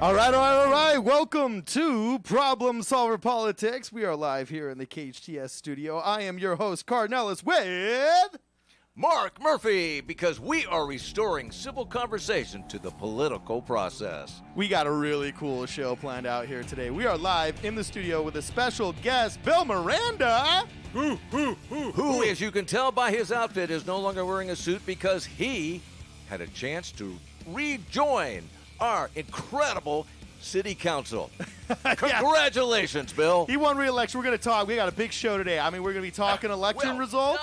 All right. Welcome to Problem Solver Politics. We are live here in the KHTS studio. I am your host, Cardon Ellis, with Mark Murphy, because we are restoring civil conversation to the political process. We got a really cool show planned out here today. We are live in the studio with a special guest, Bill Miranda. Who, as you can tell by his outfit, is no longer wearing a suit because he had a chance to rejoin our incredible city council. Congratulations, Bill. He won re-election. We're going to talk. We got a big show today. I mean, we're going to be talking election results.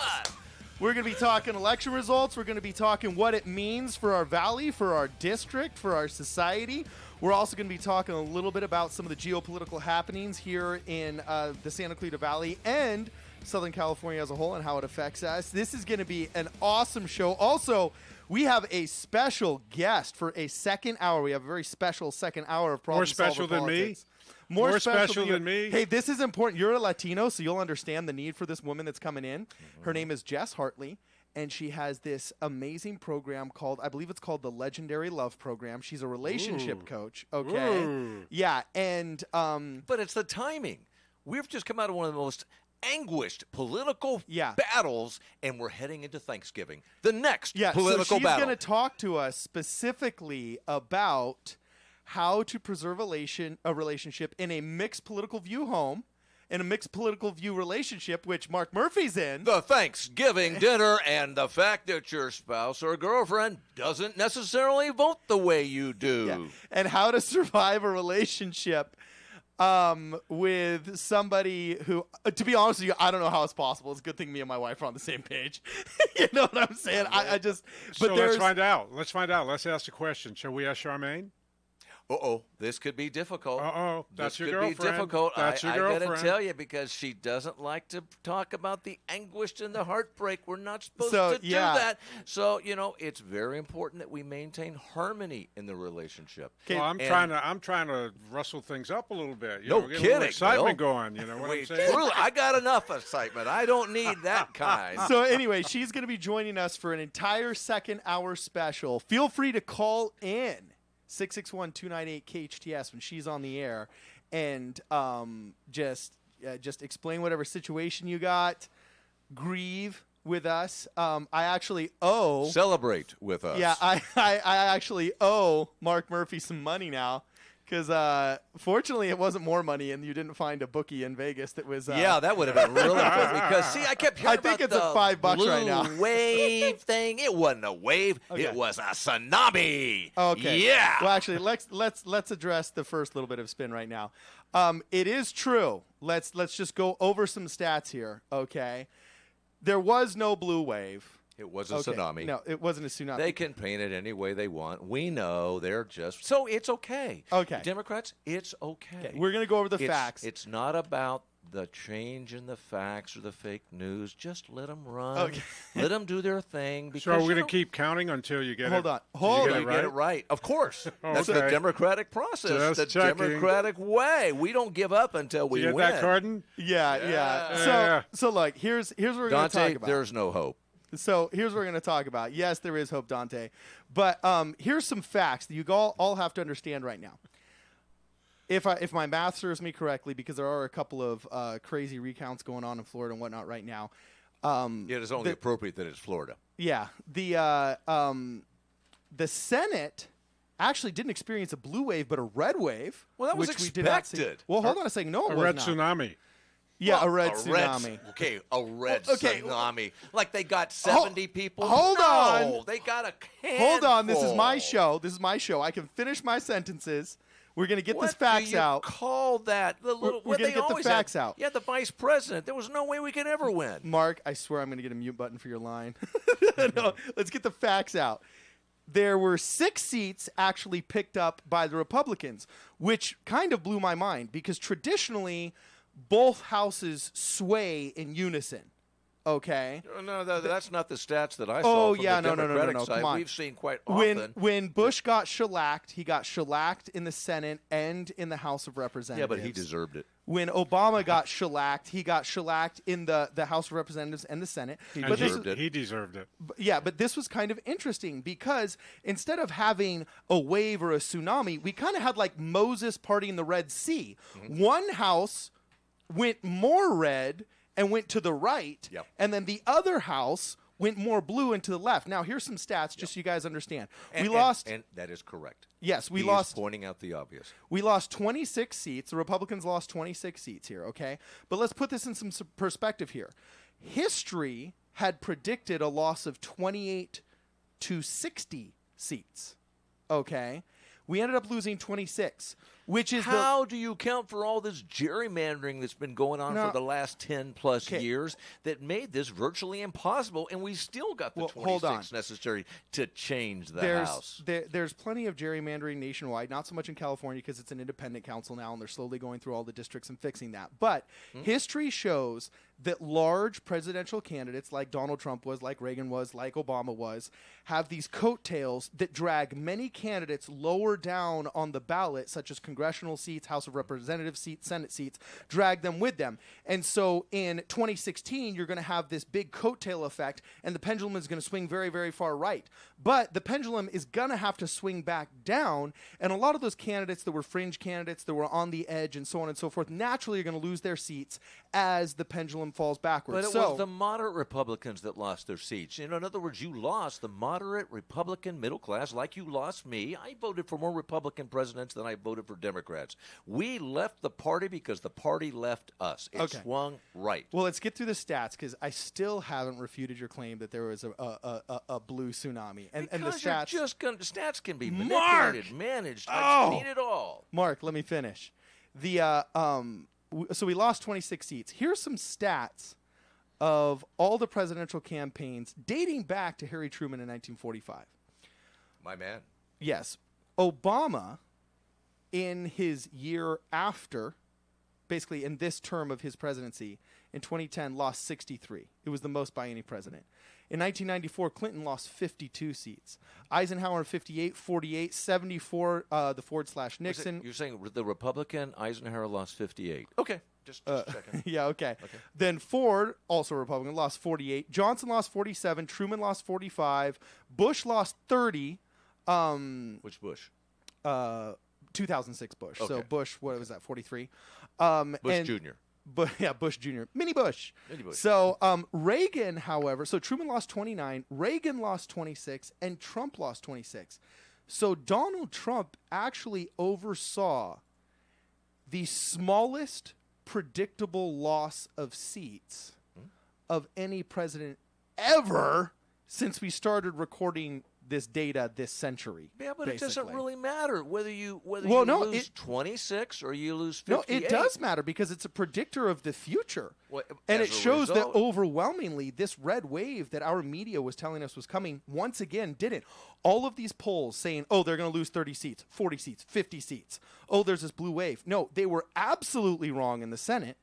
We're going to be talking election results. We're going to be talking what it means for our valley, for our district, for our society. We're also going to be talking a little bit about some of the geopolitical happenings here in the Santa Clarita Valley and Southern California as a whole and how it affects us. This is going to be an awesome show. Also, we have a special guest for a second hour. We have a very special second hour of Problem Solver Politics. More special than me? Hey, this is important. You're a Latino, so you'll understand the need for this woman that's coming in. Her name is Jess Hartley, and she has this amazing program called, I believe it's called the Legendary Love Program. She's a relationship coach, okay? Ooh. Yeah, and But it's the timing. We've just come out of one of the most anguished political battles, and we're heading into Thanksgiving. The next political battle. She's going to talk to us specifically about how to preserve a relationship in a mixed political view home, in a mixed political view relationship, which Mark Murphy's in. The Thanksgiving dinner and the fact that your spouse or girlfriend doesn't necessarily vote the way you do. Yeah. And how to survive a relationship with somebody who, to be honest with you, I don't know how it's possible. It's a good thing me and my wife are on the same page. You know what I'm saying? I just, but so let's find out. Let's ask the question. Shall we ask Charmaine? This could be difficult. That's your girlfriend. This could be difficult. That's your girlfriend. I got to tell you, because she doesn't like to talk about the anguish and the heartbreak. We're not supposed to do that. So, it's very important that we maintain harmony in the relationship. Well, I'm trying to rustle things up a little bit. No get kidding, a little excitement Bill. going. You know what I'm saying? Truly, I got enough excitement. I don't need that kind. So anyway, she's going to be joining us for an entire second hour special. Feel free to call in. 661-298-KHTS when she's on the air, and just explain whatever situation you got, grieve with us. I actually owe... Celebrate with us. Yeah, I actually owe Mark Murphy some money now, because fortunately it wasn't more money and you didn't find a bookie in Vegas that was... that would have been really good, because, see, I kept hearing about it's at $5 right now. wave thing. It wasn't a wave. Okay. It was a tsunami. Okay. Yeah. Well, actually, let's address the first little bit of spin right now. It is true. Let's just go over some stats here, okay? There was no blue wave. It was a tsunami. No, it wasn't a tsunami. They can paint it any way they want. We know they're just... So it's okay. Okay. Democrats, it's okay. We're going to go over the facts. It's not about the change in the facts or the fake news. Just let them run. Okay. Let them do their thing. So are we going to keep counting until you get Hold on. You get it right. Of course. That's the democratic process. Just the democratic way. We don't give up until we win. You get that, Cardon? Yeah. So look, here's what we're going to talk about. There's no hope. So here's what we're going to talk about. Yes, there is hope, Dante. But here's some facts that you all have to understand right now. If my math serves me correctly, because there are a couple of crazy recounts going on in Florida and whatnot right now. It is only appropriate that it's Florida. Yeah. The Senate actually didn't experience a blue wave, but a red wave. Well, that was expected. Well, hold on a second. No, it was not. A red tsunami. Yeah, a red tsunami. Tsunami. Like they got 70 people? Hold on. They got a handful. Hold on. This is my show. I can finish my sentences. We're going to get this facts out. What do you call that? We're going to get the facts out. Yeah, the vice president. There was no way we could ever win. Mark, I swear I'm going to get a mute button for your line. No, let's get the facts out. There were 6 seats actually picked up by the Republicans, which kind of blew my mind because traditionally both houses sway in unison. Okay. No, that's not the stats that I saw from the Democratic side. Come on. We've seen quite often. When Bush got shellacked, he got shellacked in the Senate and in the House of Representatives. Yeah, but he deserved it. When Obama got shellacked, he got shellacked in the House of Representatives and the Senate. He deserved it. Yeah, but this was kind of interesting because instead of having a wave or a tsunami, we kind of had like Moses parting the Red Sea. One house went more red and went to the right, and then the other house went more blue and to the left. Now, here's some stats just so you guys understand. And that is correct. Yes, He is pointing out the obvious. We lost 26 seats. The Republicans lost 26 seats here, okay? But let's put this in some perspective here. History had predicted a loss of 28 to 60 seats, okay? We ended up losing 26, which is How do you account for all this gerrymandering that's been going on for the last 10-plus years that made this virtually impossible, and we still got the 26 necessary to change the House? There's plenty of gerrymandering nationwide, not so much in California because it's an independent council now, and they're slowly going through all the districts and fixing that. But history shows that large presidential candidates like Donald Trump was, like Reagan was, like Obama was, have these coattails that drag many candidates lower down on the ballot, such as congressional seats, House of Representatives seats, Senate seats, drag them with them. And so in 2016, you're going to have this big coattail effect, and the pendulum is going to swing very, very far right. But the pendulum is going to have to swing back down, and a lot of those candidates that were fringe candidates that were on the edge and so on and so forth naturally are going to lose their seats as the pendulum falls backwards. But it was the moderate Republicans that lost their seats. In other words, you lost the moderate Republican middle class like you lost me. I voted for more Republican presidents than I voted for Democrats. We left the party because the party left us. It swung right. Well, let's get through the stats because I still haven't refuted your claim that there was a blue tsunami. And the stats stats can be manipulated, managed. I need it all. Mark, let me finish. So we lost 26 seats. Here's some stats of all the presidential campaigns dating back to Harry Truman in 1945. My man. Yes. Obama, in his year after, basically in this term of his presidency, in 2010, lost 63. It was the most by any president. In 1994, Clinton lost 52 seats. Eisenhower 58, 48, 74, the Ford/Nixon. You're saying the Republican Eisenhower lost 58. Okay. Just checking. Yeah, okay. Then Ford, also Republican, lost 48. Johnson lost 47. Truman lost 45. Bush lost 30. Which Bush? 2006 Bush. Okay. So Bush, what was that, 43? Bush Jr. Bush Jr. Mini Bush. So Reagan, however, so Truman lost 29, Reagan lost 26, and Trump lost 26. So Donald Trump actually oversaw the smallest predictable loss of seats of any president ever since we started recording this data this century. Yeah, but basically. It doesn't really matter whether you lose 26 or you lose 58. No, it does matter because it's a predictor of the future. And it shows that overwhelmingly this red wave that our media was telling us was coming once again didn't. All of these polls saying, oh, they're going to lose 30 seats, 40 seats, 50 seats. Oh, there's this blue wave. No, they were absolutely wrong in the Senate.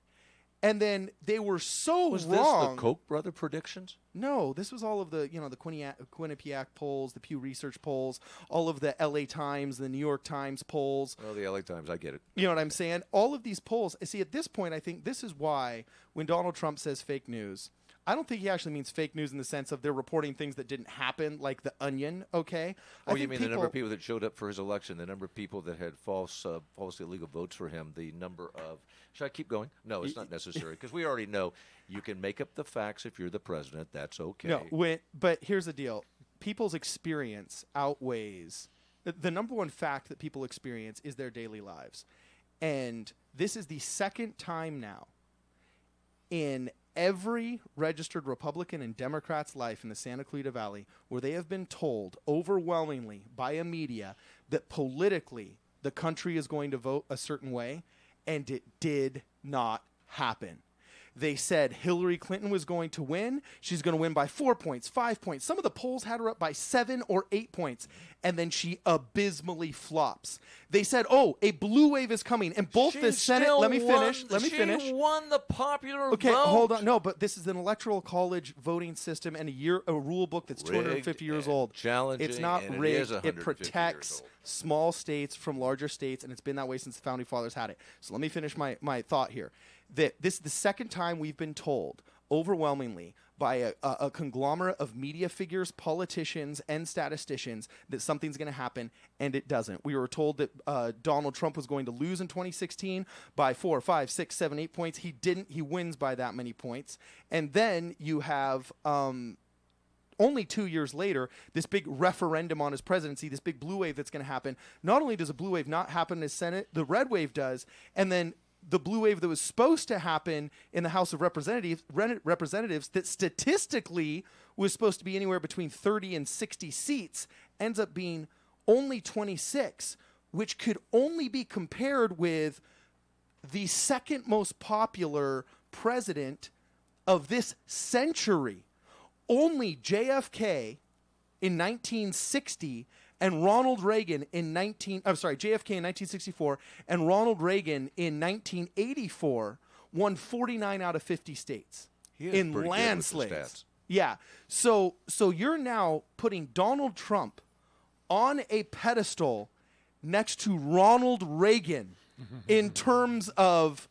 And then they were so was wrong. Was this the Koch brother predictions? No, this was all of the, the Quinnipiac polls, the Pew Research polls, all of the LA Times, the New York Times polls. Oh, the LA Times, I get it. You know what I'm saying? All of these polls. See, at this point, I think this is why when Donald Trump says fake news, I don't think he actually means fake news in the sense of they're reporting things that didn't happen, like the Onion, okay? Oh, you mean the number of people that showed up for his election, the number of people that had false illegal votes for him, the number of... Should I keep going? No, it's not necessary, because we already know you can make up the facts if you're the president. That's okay. No, but here's the deal. People's experience outweighs... The number one fact that people experience is their daily lives. And this is the second time now in every registered Republican and Democrat's life in the Santa Clarita Valley where they have been told overwhelmingly by a media that politically the country is going to vote a certain way, and it did not happen. They said Hillary Clinton was going to win. She's going to win by 4 points, 5 points. Some of the polls had her up by 7 or 8 points, and then she abysmally flops. They said, oh, a blue wave is coming, and both the Senate... Let me finish. She won the popular vote. Okay, hold on. No, but this is an electoral college voting system and a rule book that's 250 years old. Challenging. It's not rigged. It protects small states from larger states, and it's been that way since the Founding Fathers had it. So let me finish my thought here. That this is the second time we've been told overwhelmingly by a conglomerate of media figures, politicians, and statisticians that something's going to happen, and it doesn't. We were told that Donald Trump was going to lose in 2016 by 4, 5, 6, 7, 8 points. He didn't. He wins by that many points. And then you have only 2 years later, this big referendum on his presidency, this big blue wave that's going to happen. Not only does a blue wave not happen in the Senate, the red wave does, and then the blue wave that was supposed to happen in the House of Representatives that statistically was supposed to be anywhere between 30 and 60 seats ends up being only 26, which could only be compared with the second most popular president of this century. Only JFK in 1960 and Ronald Reagan in JFK in 1964 and Ronald Reagan in 1984 won 49 out of 50 states in landslides. Yeah. So you're now putting Donald Trump on a pedestal next to Ronald Reagan in terms of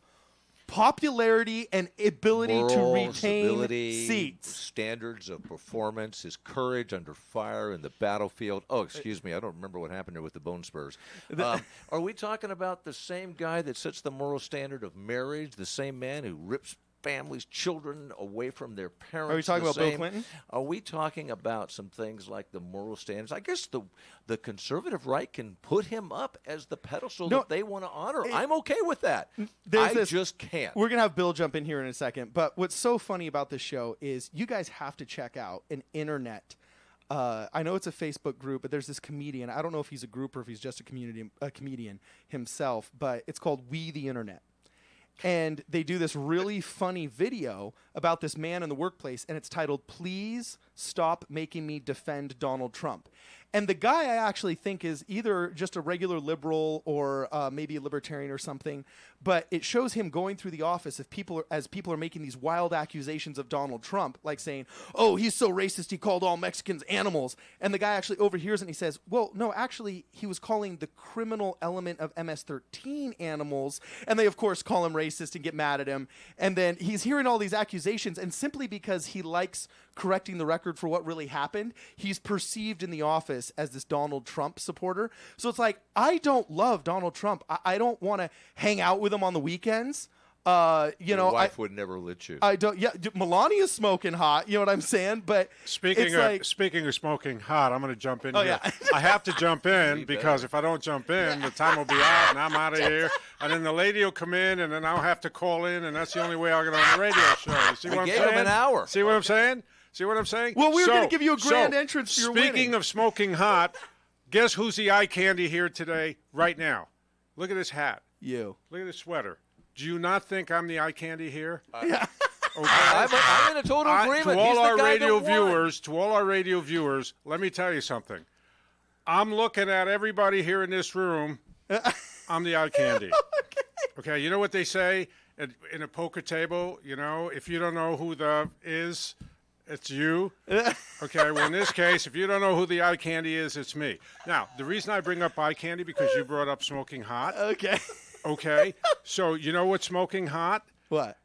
popularity and ability Moral, to retain stability, seats. Standards of performance, his courage under fire in the battlefield. Oh, excuse me, I don't remember what happened there with the bone spurs. Are we talking about the same guy that sets the moral standard of marriage, the same man who rips families, children away from their parents? Are we talking about Bill Clinton? Are we talking about some things like the moral standards? I guess the conservative right can put him up as the pedestal that they want to honor. I'm okay with that. I just can't. We're going to have Bill jump in here in a second. But what's so funny about this show is you guys have to check out an internet. I know it's a Facebook group, but there's this comedian. I don't know if he's a group or if he's just a comedian himself, but it's called We the Internet. And they do this really funny video about this man in the workplace, and it's titled, "Please Stop Making Me Defend Donald Trump." And the guy I actually think is either just a regular liberal or maybe a libertarian or something, but it shows him going through the office as people are making these wild accusations of Donald Trump, like saying, "Oh, he's so racist, he called all Mexicans animals." And the guy actually overhears it and he says, "Well, no, actually, he was calling the criminal element of MS-13 animals." And they, of course, call him racist and get mad at him. And then he's hearing all these accusations, and simply because he likes correcting the record for what really happened, he's perceived in the office as this Donald Trump supporter. So it's like, I don't love Donald Trump. I don't want to hang out with him on the weekends. Your wife would never let you. I don't. Yeah, Melania's smoking hot. You know what I'm saying? But speaking of smoking hot, I'm going to jump in here. Yeah. I have to jump in because if I don't jump in, the time will be out and I'm out of here. And then the lady will come in, and then I'll have to call in, and that's the only way I'll get on the radio show. You see what I'm saying? We gave him an hour. See what I'm saying? See what I'm saying? Well, we were going to give you a grand entrance for your winning. Speaking of smoking hot, guess who's the eye candy here today, right now? Look at this hat. You. Look at this sweater. Do you not think I'm the eye candy here? Yeah. Okay. I'm in a total agreement. To all our radio viewers, let me tell you something. I'm looking at everybody here in this room. I'm the eye candy. Okay, you know what they say in a poker table? You know, if you don't know who is, it's you. Okay, well, in this case, if you don't know who the eye candy is, it's me. Now, the reason I bring up eye candy, because you brought up smoking hot. Okay, so you know what's smoking hot? What?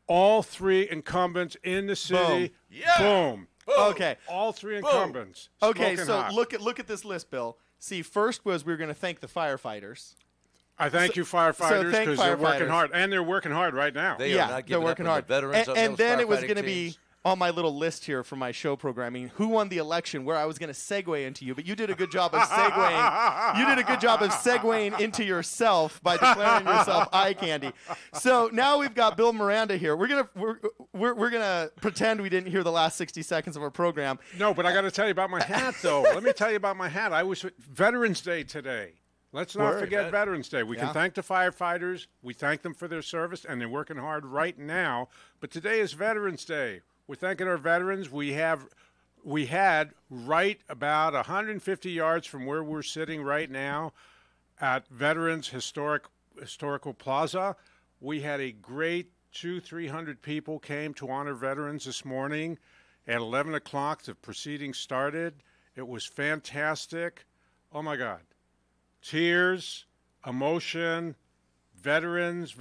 All three incumbents in the city. Boom. Yeah. Boom. Okay. All three incumbents. Okay, so hot. look at this list, Bill. See, first was we were going to thank the firefighters. I thank you, firefighters, because they're working hard, and they're working hard right now. They are not they're giving working up on hard. The veterans of and those then it was firefighting going to teams. be on my little list here for my show programming, who won the election, where I was going to segue into you, but you did a good job of segueing. You did a good job of segueing into yourself by declaring yourself eye candy. So now we've got Bill Miranda here. We're gonna pretend we didn't hear the last 60 seconds of our program. No, but I got to tell you about my hat, though. Let me tell you about my hat. I was Veterans Day today. Let's not forget Veterans Day. We can thank the firefighters. We thank them for their service, and they're working hard right now. But today is Veterans Day. We're thanking our veterans. We had right about 150 yards from where we're sitting right now at Veterans Historical Plaza. We had a great 200-300 people came to honor veterans this morning. At 11 o'clock, the proceedings started. It was fantastic. Oh, my God. tears, emotion, veterans,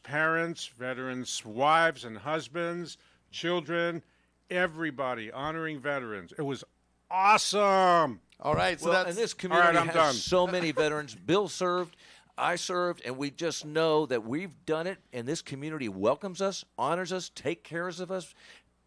parents, veterans' wives and husbands, children, everybody honoring veterans. It was awesome. All right. So and this community I'm has done. so many veterans. Bill served. I served, and we just know that we've done it, and this community welcomes us, honors us, takes care of us,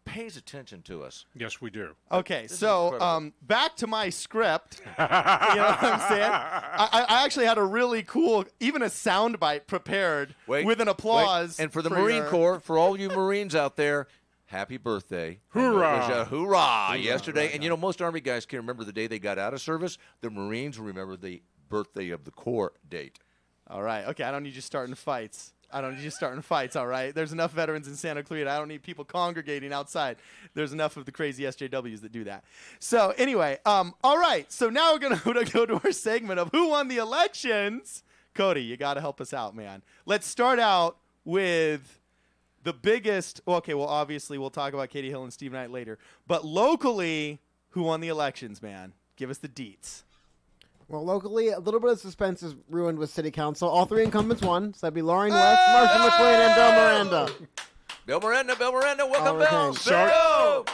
pays attention to us. Yes, we do. Okay, so back to my script. You know what I'm saying? I actually had a really cool, even a soundbite prepared with an applause. And for the Marine Corps, for all you Marines out there, happy birthday. Hoorah. It was a hoorah yesterday. Right, and, most Army guys can remember the day they got out of service. The Marines remember the birthday of the Corps date. All right. Okay, I don't need you starting fights. All right? There's enough veterans in Santa Clarita. I don't need people congregating outside. There's enough of the crazy SJWs that do that. So, anyway, all right. So now we're going to go to our segment of Who Won the Elections? Cody, you got to help us out, man. Let's start out with the biggest. Okay, well, obviously, we'll talk about Katie Hill and Steve Knight later. But locally, who won the elections, man? Give us the deets. Well, locally, a little bit of suspense is ruined with City Council. All three incumbents won, so that'd be Lauren West, Marcia McLean, and Bill Miranda. Bill Miranda, welcome, Bill.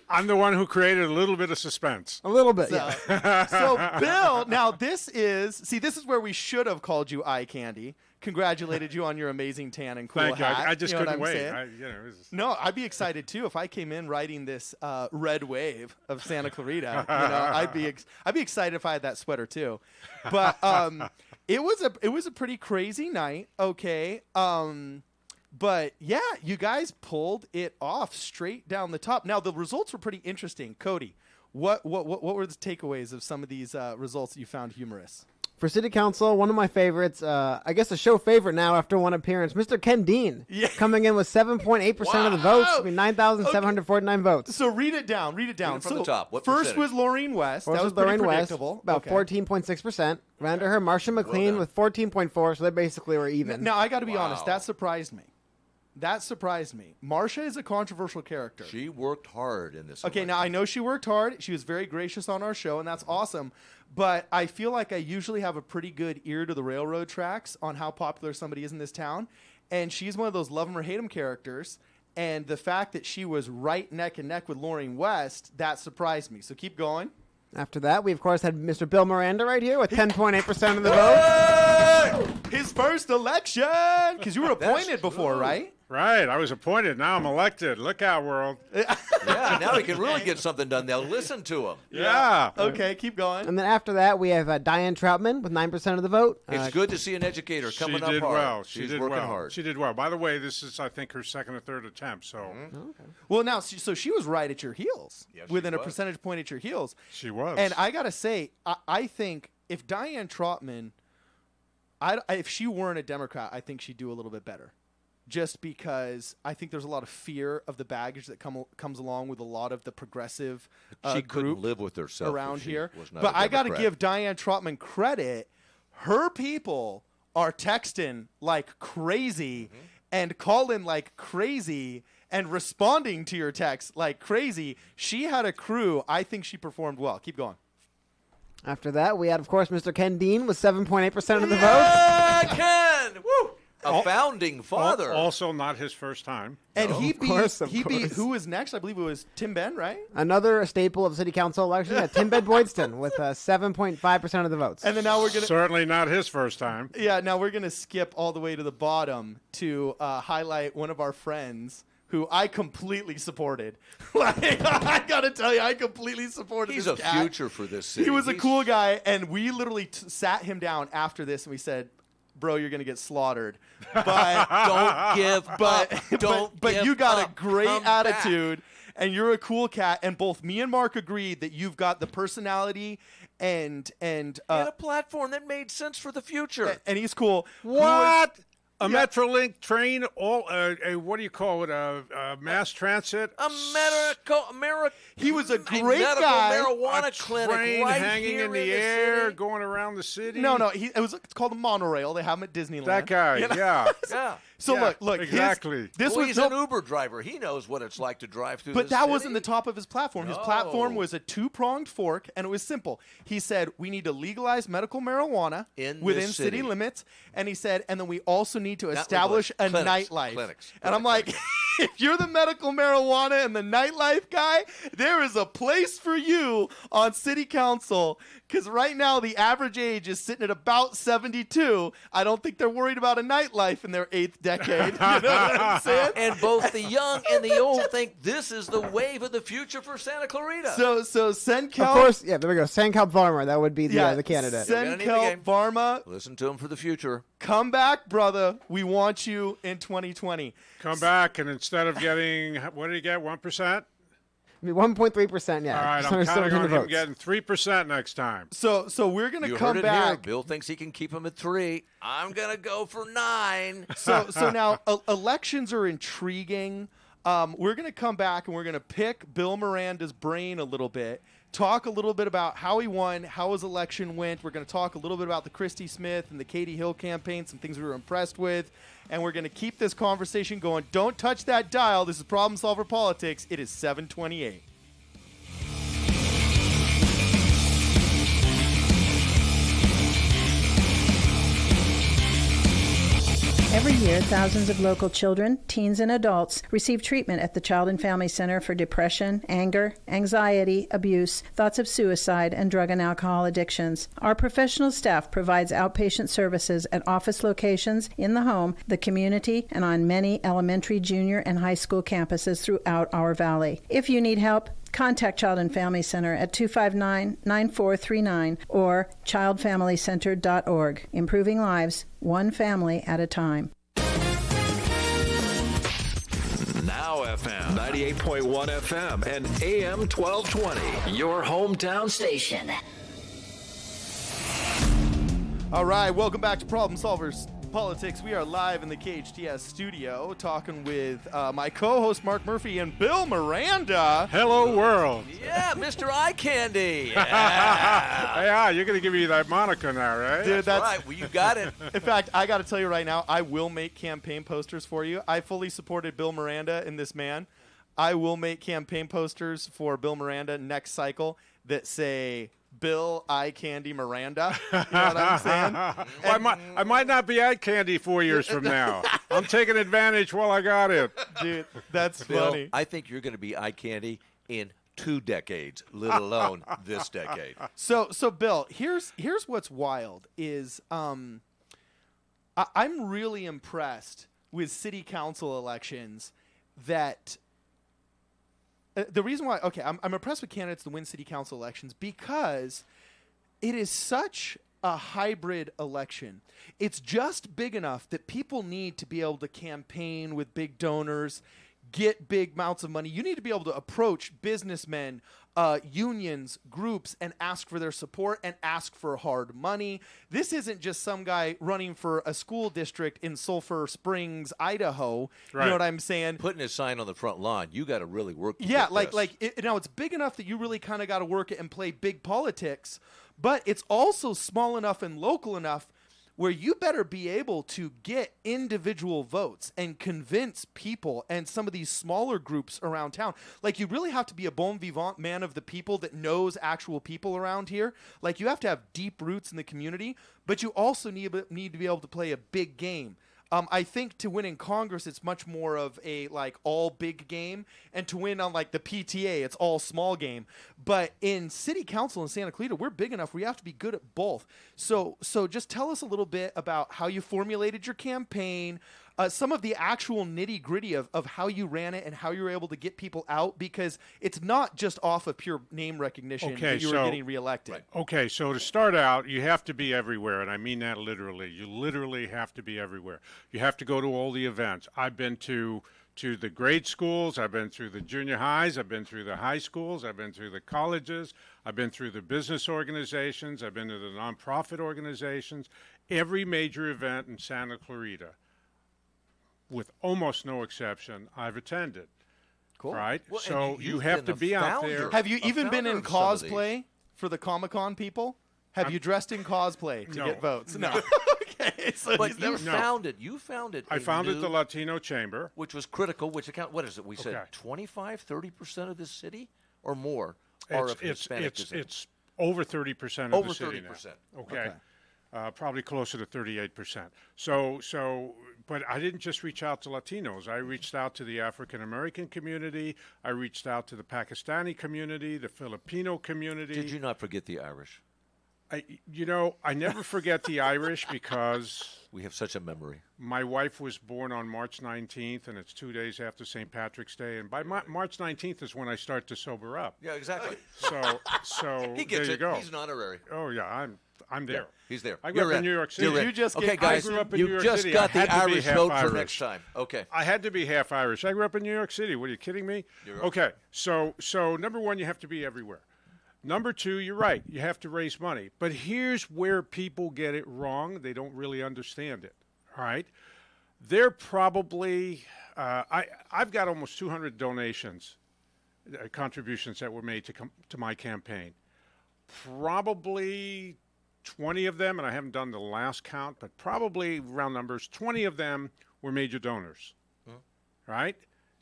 I'm the one who created a little bit of suspense. A little bit, yeah. So, Bill, now this is where we should have called you Eye Candy. Congratulated you on your amazing tan and cool Thank hat. you. I just couldn't wait. No, I'd be excited too if I came in riding this red wave of Santa Clarita. I'd be excited if I had that sweater too. But it was a pretty crazy night. Okay. But yeah, you guys pulled it off straight down the top. Now the results were pretty interesting. Cody, what were the takeaways of some of these results that you found humorous? For City Council, one of my favorites, I guess a show favorite now after one appearance, Mr. Ken Dean, coming in with 7.8% of the votes. I mean, 9,749 votes. So read it down. From the top. What first percentage? was Laureen West. First that was Laureen pretty West, predictable. about 14.6%. Right under her, Marcia McLean with 14.4%, so they basically were even. Now, I got to be honest. That surprised me. Marcia is a controversial character. She worked hard in this. Okay, now I know she worked hard. She was very gracious on our show, and that's awesome. But I feel like I usually have a pretty good ear to the railroad tracks on how popular somebody is in this town. And she's one of those love 'em or hate 'em characters. And the fact that she was right neck and neck with Laureen West, that surprised me. So keep going. After that, we, of course, had Mr. Bill Miranda right here with 10.8% of the vote. His first election! Because you were appointed before, right? Right. I was appointed. Now I'm elected. Look out, world. Yeah, now he can really get something done. They'll listen to him. Yeah. Okay, keep going. And then after that, we have Diane Troutman with 9% of the vote. It's good to see an educator coming up hard. She's working hard. She did well. By the way, this is, I think, her second or third attempt. So. Okay. Well, now, so she was right at your heels. Yes, within a percentage point at your heels. She was. And I got to say, I think if Diane Troutman, if she weren't a Democrat, I think she'd do a little bit better. Just because I think there's a lot of fear of the baggage that comes along with a lot of the progressive she group couldn't live with herself around here. But I got to give Diane Troutman credit. Her people are texting like crazy and calling like crazy and responding to your text like crazy. She had a crew. I think she performed well. Keep going. After that, we had, of course, Mr. Ken Dean with 7.8% of the vote. Ken! Woo! A founding father. Also not his first time. And he beat, who was next? I believe it was Tim Ben, right? Another staple of City Council election, Tim Ben Boydston with 7.5% of the votes. And then now we're going to... Certainly not his first time. Yeah, now we're going to skip all the way to the bottom to highlight one of our friends who I completely supported. I got to tell you, I completely supported He's this a cat. future for this city. He was a cool guy, and we literally sat him down after this, and we said, bro, you're going to get slaughtered. But don't give up. But you got a great attitude, and you're a cool cat, and both me and Mark agreed that you've got the personality and a platform that made sense for the future. And he's cool. What? A Metrolink train, what do you call it? A mass transit. America. He was a great medical guy. Marijuana a clinic train right hanging here in the air, city. going around the city. No, it's called a monorail. They have him at Disneyland. That guy, yeah. So look, exactly. He's an Uber driver. He knows what it's like to drive through. But that city. Wasn't the top of his platform. His platform was a two-pronged fork, and it was simple. He said we need to legalize medical marijuana within city limits, and he said, and then we also need to establish a nightlife. Clinics. And I'm like, if you're the medical marijuana and the nightlife guy, there is a place for you on city council. Because right now the average age is sitting at about 72. I don't think they're worried about a nightlife in their 8th decade. You know what I'm saying? And both the young and the old think this is the wave of the future for Santa Clarita. So Senkel. Of course, yeah, there we go. Senkel Varma, that would be the candidate. Senkel Varma. Listen to him for the future. Come back, brother. We want you in 2020. Come back, and instead of getting, what did he get, 1%? 1.3%, yeah. All right, I'm counting on him getting 3% next time. So we're going to come heard it back. Here. Bill thinks he can keep him at 3. I'm going to go for 9. So now elections are intriguing. We're going to come back and we're going to pick Bill Miranda's brain a little bit, talk a little bit about how he won, how his election went. We're going to talk a little bit about the Christy Smith and the Katie Hill campaign, some things we were impressed with. And we're going to keep this conversation going. Don't touch that dial. This is Problem Solver Politics. It is 7:28. Every year, thousands of local children, teens, and adults receive treatment at the Child and Family Center for depression, anger, anxiety, abuse, thoughts of suicide, and drug and alcohol addictions. Our professional staff provides outpatient services at office locations, in the home, the community, and on many elementary, junior, and high school campuses throughout our valley. If you need help, contact Child and Family Center at 259-9439 or childfamilycenter.org. Improving lives, one family at a time. Now FM 98.1 FM and AM 1220. Your hometown station. All right, welcome back to Problem Solvers Politics. We are live in the KHTS studio talking with my co-host Mark Murphy and Bill Miranda. Hello, world. Yeah, Mr. Eye Candy. Yeah, you're going to give me that moniker now, right? Dude, that's right. Well, you got it. In fact, I got to tell you right now, I will make campaign posters for you. I fully supported Bill Miranda and this man. I will make campaign posters for Bill Miranda next cycle that say Bill Eye Candy Miranda. You know what I'm saying? Well, I might not be eye candy 4 years from now. I'm taking advantage while I got it. Dude, that's Bill, funny. I think you're going to be eye candy in 2 decades, let alone this decade. So Bill, here's what's wild is I'm really impressed with city council elections that the reason why, okay, I'm impressed with candidates that win city council elections because it is such a hybrid election. It's just big enough that people need to be able to campaign with big donors, get big amounts of money. You need to be able to approach businessmen, unions, groups, and ask for their support and ask for hard money. This isn't just some guy running for a school district in Sulphur Springs, Idaho. Right. You know what I'm saying? Putting his sign on the front lawn, you got to really work. Yeah, it's big enough that you really kind of got to work it and play big politics, but it's also small enough and local enough where you better be able to get individual votes and convince people and some of these smaller groups around town. Like, you really have to be a bon vivant man of the people that knows actual people around here. Like, you have to have deep roots in the community, but you also need to be able to play a big game. I think to win in Congress, it's much more of a all big game, and to win on the PTA, it's all small game. But in City Council in Santa Clarita, we're big enough where you have to be good at both. So just tell us a little bit about how you formulated your campaign, some of the actual nitty gritty of how you ran it and how you were able to get people out, because it's not just off of pure name recognition that you were getting reelected. Right. Okay, so to start out, you have to be everywhere, and I mean that literally. You literally have to be everywhere. You have to go to all the events. I've been to the grade schools, I've been through the junior highs, I've been through the high schools, I've been through the colleges, I've been through the business organizations, I've been to the nonprofit organizations, every major event in Santa Clarita, with almost no exception, I've attended. Cool. Right? Well, so you have to be out there. Have you even been in cosplay for the Comic-Con people? Have you dressed in cosplay to No. get votes? No. Okay. So But he's you never- founded. You founded. I founded the Latino Chamber. which was critical. Which account? What is it? We said Okay. 25-30% of the city or more are of Hispanic descent. It's over 30% of Over the city 30%. now. Okay. Probably closer to 38%. So, but I didn't just reach out to Latinos. I reached out to the African American community. I reached out to the Pakistani community, the Filipino community. Did you not forget the Irish? I never forget the Irish because We have such a memory. my wife was born on March 19th, and it's 2 days after St. Patrick's Day. And by March 19th is when I start to sober up. Yeah, exactly. So He gets there you it. go. He's an honorary. Oh yeah, I'm there. He's there. I grew up in New York City. You're in. You just okay, get- guys. I grew up in New You York just City. got I had the to be Irish half code for Irish. next time. Okay. I had to be half Irish. I grew up in New York City. What, are you kidding me? Okay, so number one, you have to be everywhere. Number two, you're right. You have to raise money. But here's where people get it wrong. They don't really understand it. All right? They're probably, I've got almost 200 donations, contributions that were made to my campaign. Probably 20 of them, and I haven't done the last count, but probably round numbers, 20 of them were major donors. Right?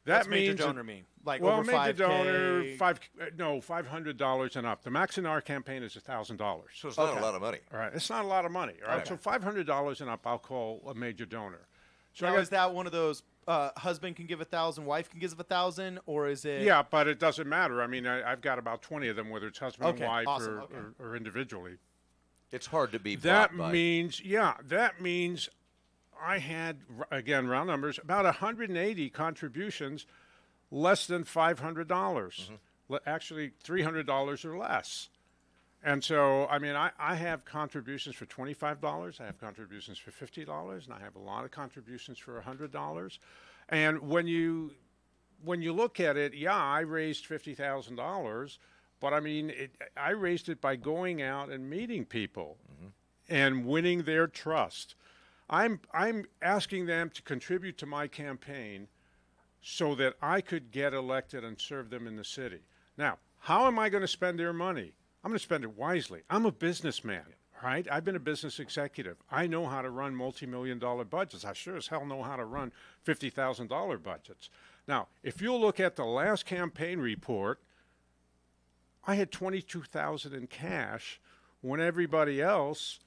That What's major means donor mean? Like well, over major 5K? donor, $500 and up. The max in our campaign is $1,000. So it's not a lot of money. All right, it's not a lot of money. All right, Okay. so $500 and up, I'll call a major donor. So Now, is that one of those husband can give 1,000, wife can give 1,000, or is it? yeah, but it doesn't matter. I mean, I've got about 20 of them, whether it's husband Okay, and wife awesome, okay. or individually. It's hard to be That bought by. means I had, again, round numbers, about 180 contributions, less than $500. Actually, $300 or less. And so, I mean, I have contributions for $25. I have contributions for $50, and I have a lot of contributions for $100. And when you look at it, yeah, I raised $50,000, but I mean, I raised it by going out and meeting people and winning their trust. I'm asking them to contribute to my campaign so that I could get elected and serve them in the city. Now, how am I going to spend their money? I'm going to spend it wisely. I'm a businessman, right? I've been a business executive. I know how to run multi-million-dollar budgets. I sure as hell know how to run $50,000 budgets. Now, if you look at the last campaign report, I had $22,000 in cash when everybody else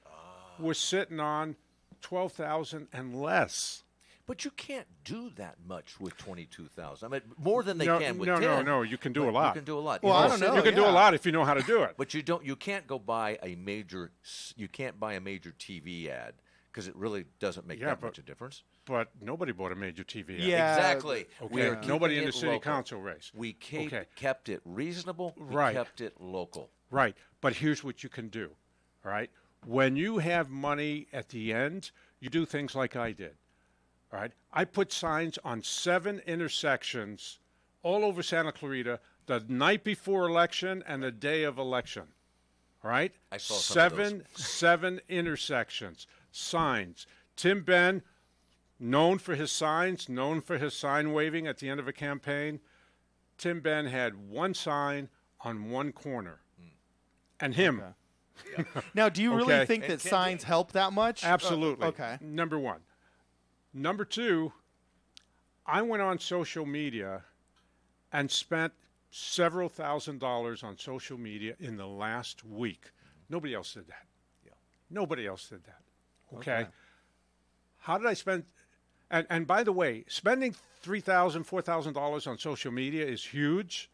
was sitting on $12,000 and less. But you can't do that much with 22,000. I mean, more than they can with 10. No. You can do but a lot. You can do a lot. Well, You I know, don't know. You can do yeah. a lot if you know how to do it. But you don't. You can't go buy a major. You can't buy a major TV ad because it really doesn't make that much a difference. But nobody bought a major TV ad. Yeah. Exactly. Okay. We are Nobody keeping in the it city local. council race. We Okay. kept it reasonable. We Right. kept it local. Right. But here's what you can do. All right. When you have money at the end, you do things like I did. All right. I put signs on 7 intersections all over Santa Clarita the night before election and the day of election. All right. I saw some of those. Seven intersections, signs. Tim Benn, known for his signs, known for his sign waving at the end of a campaign. Tim Benn had one sign on one corner, and him. Now, do you really Okay. think that signs help that much? Absolutely. Okay. Number one. Number two, I went on social media and spent several $1,000s on social media in the last week. Nobody else did that. Yeah. Nobody else did that. Okay. How did I spend? And by the way, spending $3,000, $4,000 on social media is huge,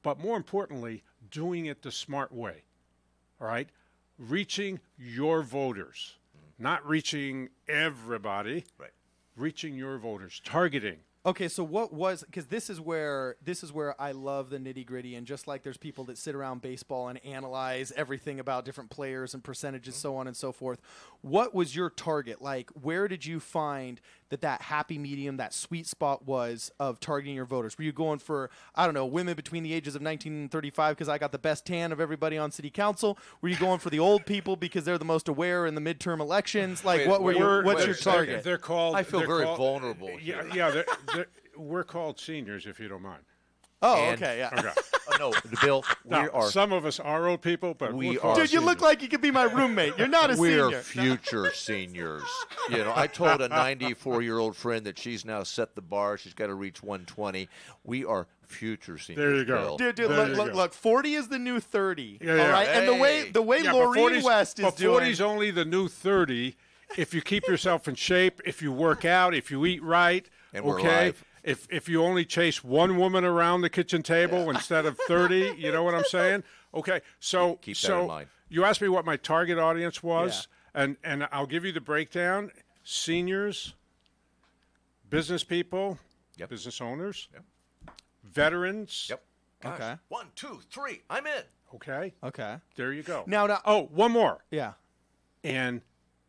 but more importantly, doing it the smart way. All right, reaching your voters, not reaching everybody. Right. Reaching your voters, targeting. Okay, so what was, because this is where I love the nitty gritty, and just like there's people that sit around baseball and analyze everything about different players and percentages, so on and so forth. What was your target? Like, where did you find that happy medium, that sweet spot was of targeting your voters? Were you going for, I don't know, women between the ages of 19 and 35 because I got the best tan of everybody on city council? Were you going for the old people because they're the most aware in the midterm elections? Like, what's your target? They're called. I feel they're very called- vulnerable Yeah, here. yeah. We're called seniors, if you don't mind. Oh, And- okay, yeah. Okay. No, Bill, we Now, are some of us are old people, but We we're are- called Dude, you look seniors. like you could be my roommate. You're not a we're senior. future seniors. You know, I told a 94-year-old friend that she's now set the bar. She's got to reach 120. We are future seniors. There you go. Bill. Dude, There you look, go. look. 40 is the new 30. Yeah, All yeah. right, and the way Yeah, but Laureen 40's West is but doing. 40's only the new 30 if you keep yourself in shape, if you work out, if you eat right. And we're okay. alive. If you only chase one woman around the kitchen table instead of 30, you know what I'm saying? Okay. So Keep that in mind. you asked me what my target audience was, and I'll give you the breakdown. Seniors, business people, Yep. business owners, Yep. veterans. Yep. Gosh, Okay. 1, 2, 3. I'm in. Okay. Okay. There you go. Now, Oh, one more. yeah. And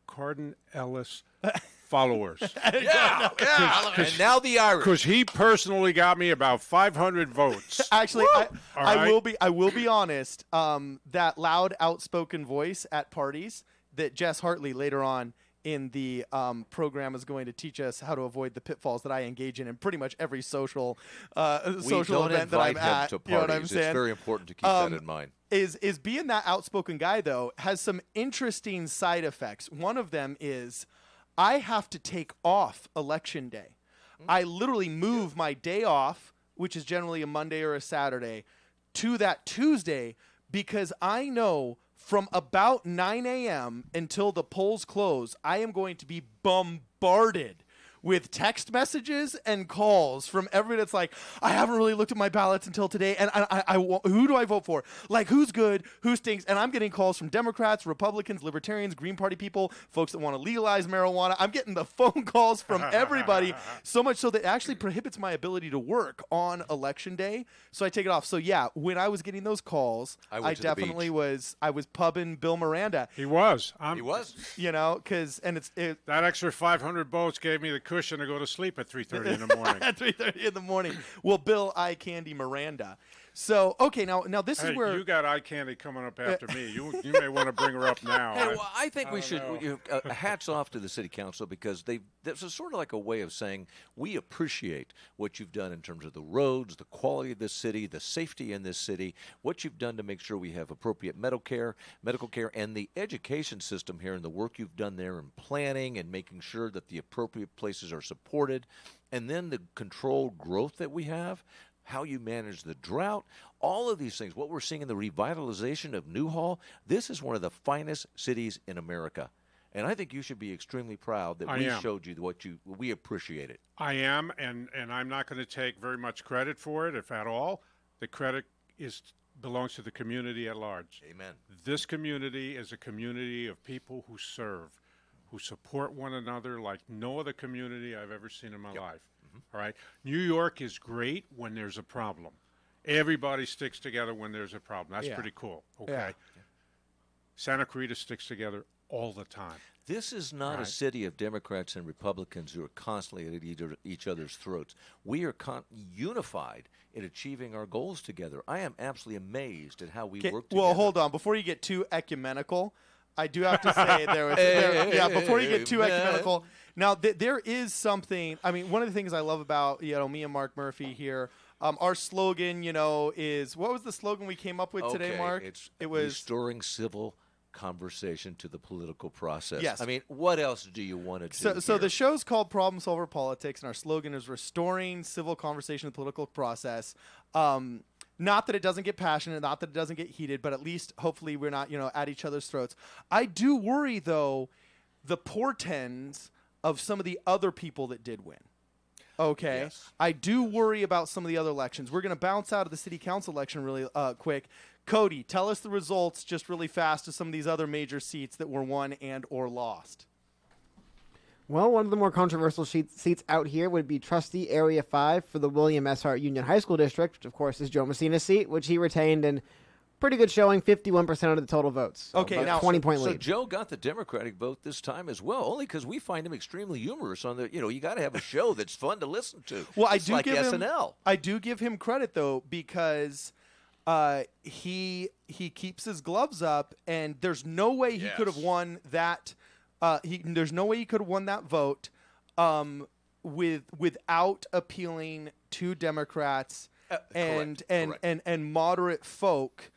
Cardon Ellis followers. Yeah. And now the Irish. Because he personally got me about 500 votes. Actually, All right. I will be honest. That loud, outspoken voice at parties that Jess Hartley later on in the program is going to teach us how to avoid the pitfalls that I engage in pretty much every social social don't event that I'm invite him at. to You know what I'm parties. saying? It's very important to keep that in mind. Is being that outspoken guy though has some interesting side effects. One of them is I have to take off election day. I literally move my day off, which is generally a Monday or a Saturday, to that Tuesday because I know from about 9 a.m. until the polls close, I am going to be bombarded with text messages and calls from everybody that's like, I haven't really looked at my ballots until today, and who do I vote for? Like, who's good, who stinks? And I'm getting calls from Democrats, Republicans, Libertarians, Green Party people, folks that want to legalize marijuana. I'm getting the phone calls from everybody, so much so that it actually prohibits my ability to work on Election Day, so I take it off. So, yeah, when I was getting those calls, I I went to the definitely beach. was pubbing Bill Miranda, He was. He was. you know, because, and That extra 500 votes gave me the cushion to go to sleep at 3:30 in the morning. at 3:30 in the morning. Well, Bill Eye Candy Miranda. So, okay, now this Hey, is where you got eye candy coming up after me. You may want to bring her up now. Hey, well, I think we should. know. Hats off to the city council because this is sort of like a way of saying we appreciate what you've done in terms of the roads, the quality of this city, the safety in this city, what you've done to make sure we have appropriate medical care, and the education system here, and the work you've done there in planning and making sure that the appropriate places are supported, and then the controlled growth that we have. How you manage the drought, all of these things, what we're seeing in the revitalization of Newhall, this is one of the finest cities in America. And I think you should be extremely proud that I we am. showed you we appreciate it. I am, and I'm not going to take very much credit for it, if at all. The credit belongs to the community at large. Amen. This community is a community of people who serve, who support one another like no other community I've ever seen in my life. All right. New York is great when there's a problem. Everybody sticks together when there's a problem. That's Yeah. pretty cool. Okay. Yeah. Santa Clarita sticks together all the time. This is not a Right. city of Democrats and Republicans who are constantly at each other's throats. We are unified in achieving our goals together. I am absolutely amazed at how we work together. well, hold on. Before you get too ecumenical, I do have to say before you get too Amen. ecumenical, now there is something. I mean, one of the things I love about me and Mark Murphy here. Our slogan, is what was the slogan we came up with today, Okay, Mark? It was restoring civil conversation to the political process. Yes. I mean, what else do you want to do? So here? the show's called Problem Solver Politics, and our slogan is restoring civil conversation to the political process. Not that it doesn't get passionate, not that it doesn't get heated, but at least hopefully we're not, at each other's throats. I do worry, though, the portends of some of the other people that did win. Okay. Yes. I do worry about some of the other elections. We're going to bounce out of the city council election really quick. Cody, tell us the results just really fast of some of these other major seats that were won and or lost. Well, one of the more controversial seats out here would be Trustee Area 5 for the William S. Hart Union High School District, which, of course, is Joe Messina's seat, which he retained in pretty good showing, 51% of the total votes. So Okay, about now- 20-point So lead. Joe got the Democratic vote this time as well, only because we find him extremely humorous on the, you got to have a show that's fun to listen to. Well, It's like SNL. I do give him credit though because he keeps his gloves up, and there's no way he could have Yes. won that. There's no way he could have won that vote without appealing to Democrats and correct. moderate folk.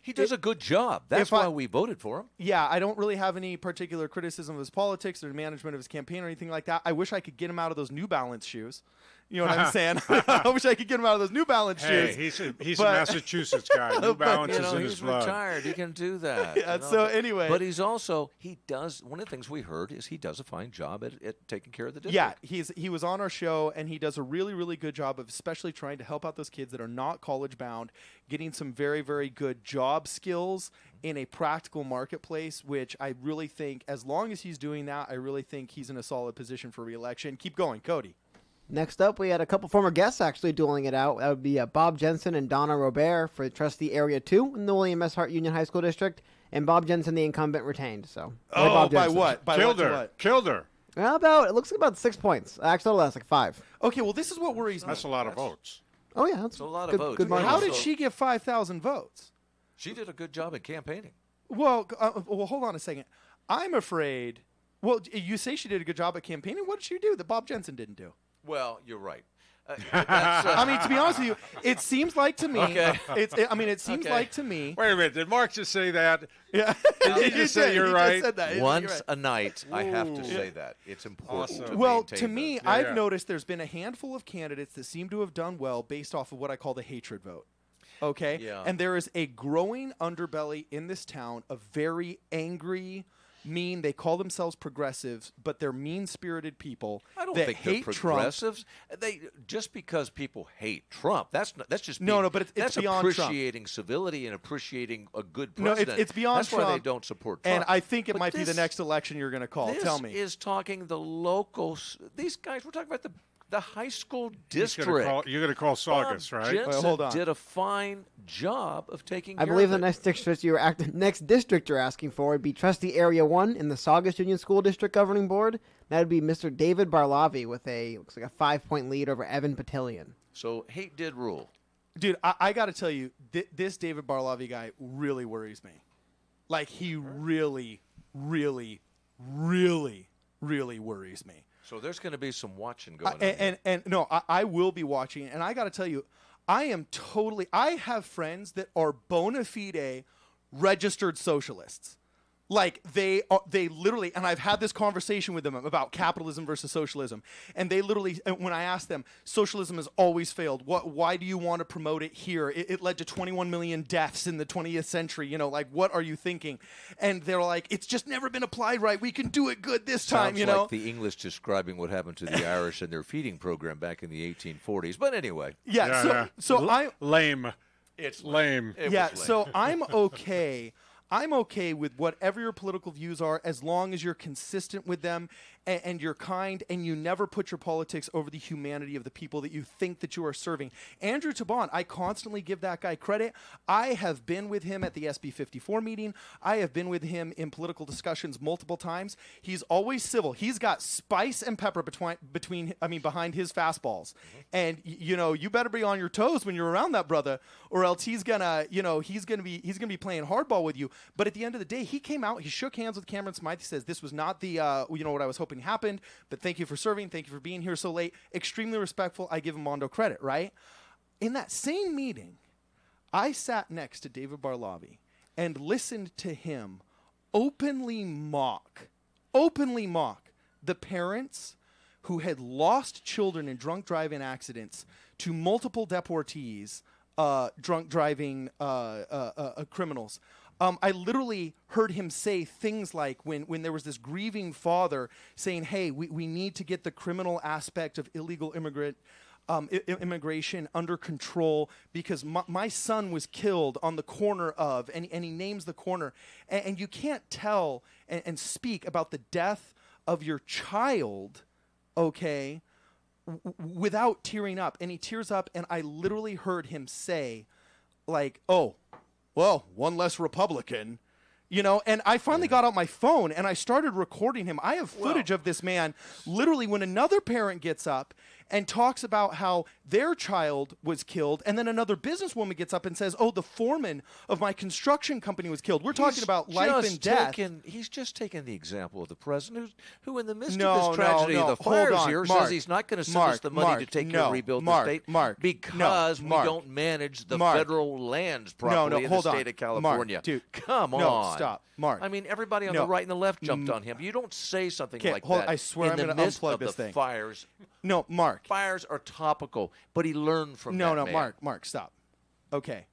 He does a good job. That's why we voted for him. Yeah, I don't really have any particular criticism of his politics or the management of his campaign or anything like that. I wish I could get him out of those New Balance shoes. You know what I'm saying? I wish I could get him out of those New Balance shoes. He's a Massachusetts guy. New Balance is in his blood. He's retired. He can do that. Yeah, so anyway. But he does, one of the things we heard is he does a fine job at taking care of the district. Yeah, he was on our show, and he does a really, really good job of especially trying to help out those kids that are not college-bound, getting some very, very good job skills in a practical marketplace, which I really think, as long as he's doing that, I really think he's in a solid position for re-election. Keep going, Cody. Next up, we had a couple former guests actually dueling it out. That would be Bob Jensen and Donna Robert for Trustee Area 2 in the William S. Hart Union High School District. And Bob Jensen, the incumbent, retained. So, Bob by what? By Killed what? her. Killed her. Well, it looks like about 6 points. Actually, less, like 5. Okay, well, this is what worries me. That's a lot of votes. Oh, yeah. That's a lot good, of votes. Good margin. How did she get 5,000 votes? She did a good job at campaigning. Well, hold on a second. I'm afraid. Well, you say she did a good job at campaigning. What did she do that Bob Jensen didn't do? Well, you're right. I mean, to be honest with you, it seems like to me. Okay. It seems like to me. Wait a minute. Did Mark just say that? Yeah. Did he just say you're right? Said that. Once a night, I have to say that. It's important to Well, maintain to me, those. I've noticed there's been a handful of candidates that seem to have done well based off of what I call the hatred vote. Okay? Yeah. And there is a growing underbelly in this town of very angry, mean. They call themselves progressives, but they're mean-spirited people. I don't that think hate they're Trump. progressives. They just because people hate Trump. That's just No, but it's that's beyond Trump. appreciating civility and appreciating a good No, president. it's beyond That's Trump. why they don't support Trump. And I think it But might be the next election you're going to call. Tell me. This is talking the locals. These guys. We're talking about the high school district. You're going to call Saugus, Bob right? Jensen hold on. did a fine job of taking care I believe of the it. next district you're asking for would be Trustee Area 1 in the Saugus Union School District Governing Board. That would be Mr. David Barlavi with looks like a 5-point lead over Evan Patillion. So hate did rule. Dude, I got to tell you, this David Barlavi guy really worries me. Like, he really, really, really, really worries me. So there's going to be some watching going on. And no, I will be watching. And I got to tell you, I have friends that are bona fide registered socialists. Like they literally, and I've had this conversation with them about capitalism versus socialism, and they literally, when I asked them, socialism has always failed. Why do you want to promote it here? It led to 21 million deaths in the 20th century. You know, like, what are you thinking? And they're like, it's just never been applied right. We can do it good this time. Sounds you know, like the English describing what happened to the Irish and their feeding program back in the 1840s. But anyway, lame. It's lame. It was lame. So I'm okay. I'm okay with whatever your political views are as long as you're consistent with them and you're kind and you never put your politics over the humanity of the people that you think that you are serving. Andrew Tabon, I constantly give that guy credit. I have been with him at the SB 54 meeting. I have been with him in political discussions multiple times. He's always civil. He's got spice and pepper behind his fastballs. Mm-hmm. And you better be on your toes when you're around that brother, or else he's gonna be playing hardball with you. But at the end of the day, he came out, he shook hands with Cameron Smythe. He says, this was not the, what I was hoping happened, but thank you for serving. Thank you for being here so late. Extremely respectful. I give him Mondo credit, right? In that same meeting, I sat next to David Barlavi and listened to him openly mock the parents who had lost children in drunk driving accidents to multiple deportees, drunk driving criminals. I literally heard him say things like when there was this grieving father saying, hey, we need to get the criminal aspect of illegal immigration under control because my son was killed on the corner of, and he names the corner. And you can't tell and speak about the death of your child, okay, without tearing up. And he tears up, and I literally heard him say, like, oh, well, one less Republican, and I finally got out my phone and I started recording him. I have footage of this man literally when another parent gets up and talks about how their child was killed, and then another businesswoman gets up and says, oh, the foreman of my construction company was killed. We're talking about life and death. He's just taken the example of the president who in the midst of this tragedy of the fires here, says he's not going to send us the money to take care of rebuild the state because we don't manage the federal lands properly in the state of California. Dude, come on. No, stop. Mark. I mean, everybody on the right and the left jumped on him. You don't say something like that. I swear I'm going to unplug this thing. Fires. No, Mark. Fires are topical, but he learned from that man. Mark, stop. Okay.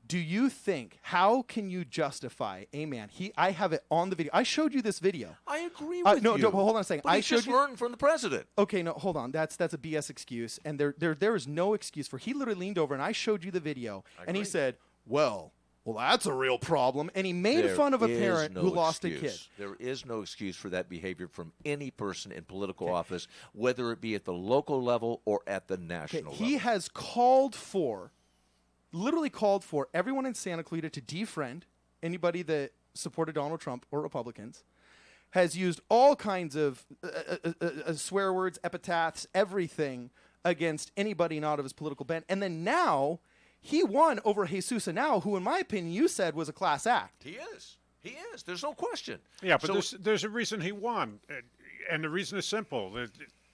Do you think, how can you justify a man? I have it on the video. I showed you this video. I agree with you. No, hold on a second. But he just learned from the president. Okay, no, hold on. That's a BS excuse, and there is no excuse for. He literally leaned over, and I showed you the video, and he said, well, that's a real problem. And he made fun of a parent who lost a kid. There is no excuse for that behavior from any person in political office, whether it be at the local level or at the national level. He has literally called for everyone in Santa Clarita to defriend anybody that supported Donald Trump or Republicans, has used all kinds of swear words, epithets, everything against anybody not of his political bent. And then now he won over Jesus Anao, who, in my opinion, you said was a class act. He is. He is. There's no question. Yeah, but there's a reason he won. And the reason is simple.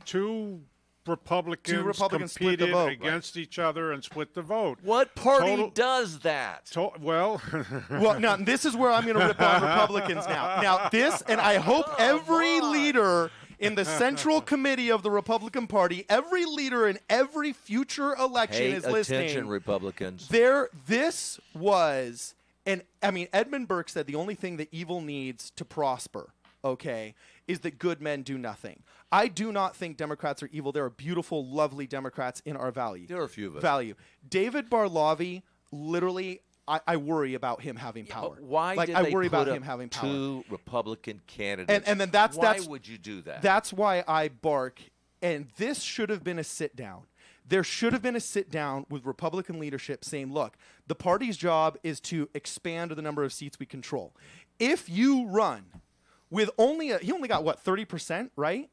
Two Republicans competed against each other and split the vote. What party does that? Well, now this is where I'm going to rip on Republicans now. Now this, and I hope every leader in the Central Committee of the Republican Party, every leader in every future election is listening. Attention, Republicans. This was, and I mean, Edmund Burke said the only thing that evil needs to prosper, is that good men do nothing. I do not think Democrats are evil. There are beautiful, lovely Democrats in our valley. There are a few of us. David Barlavi, literally, I worry about him having power. But why did I they worry put about up him having power? two Republican candidates? And then why would you do that? That's why I bark. And this should have been a sit down. There should have been a sit down with Republican leadership saying, look, the party's job is to expand the number of seats we control. If you run with he only got 30%, right,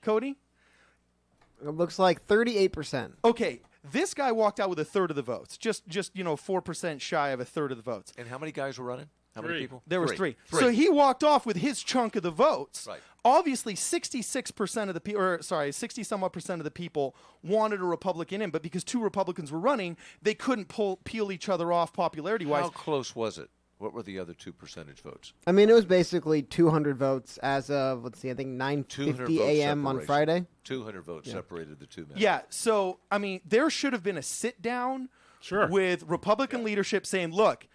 Cody? It looks like 38%. Okay. This guy walked out with a third of the votes, just 4% shy of a third of the votes. And how many guys were running? How many people? There was three. So he walked off with his chunk of the votes. Right. Obviously, 66% of the people, 60-some-odd percent of the people wanted a Republican in, but because two Republicans were running, they couldn't peel each other off popularity-wise. How close was it? What were the other 2 percentage votes? I mean, it was basically 200 votes as of, I think 9:50 a.m. on Friday. 200 votes separated the two men. Yeah, so, I mean, there should have been a sit-down with Republican leadership saying, look,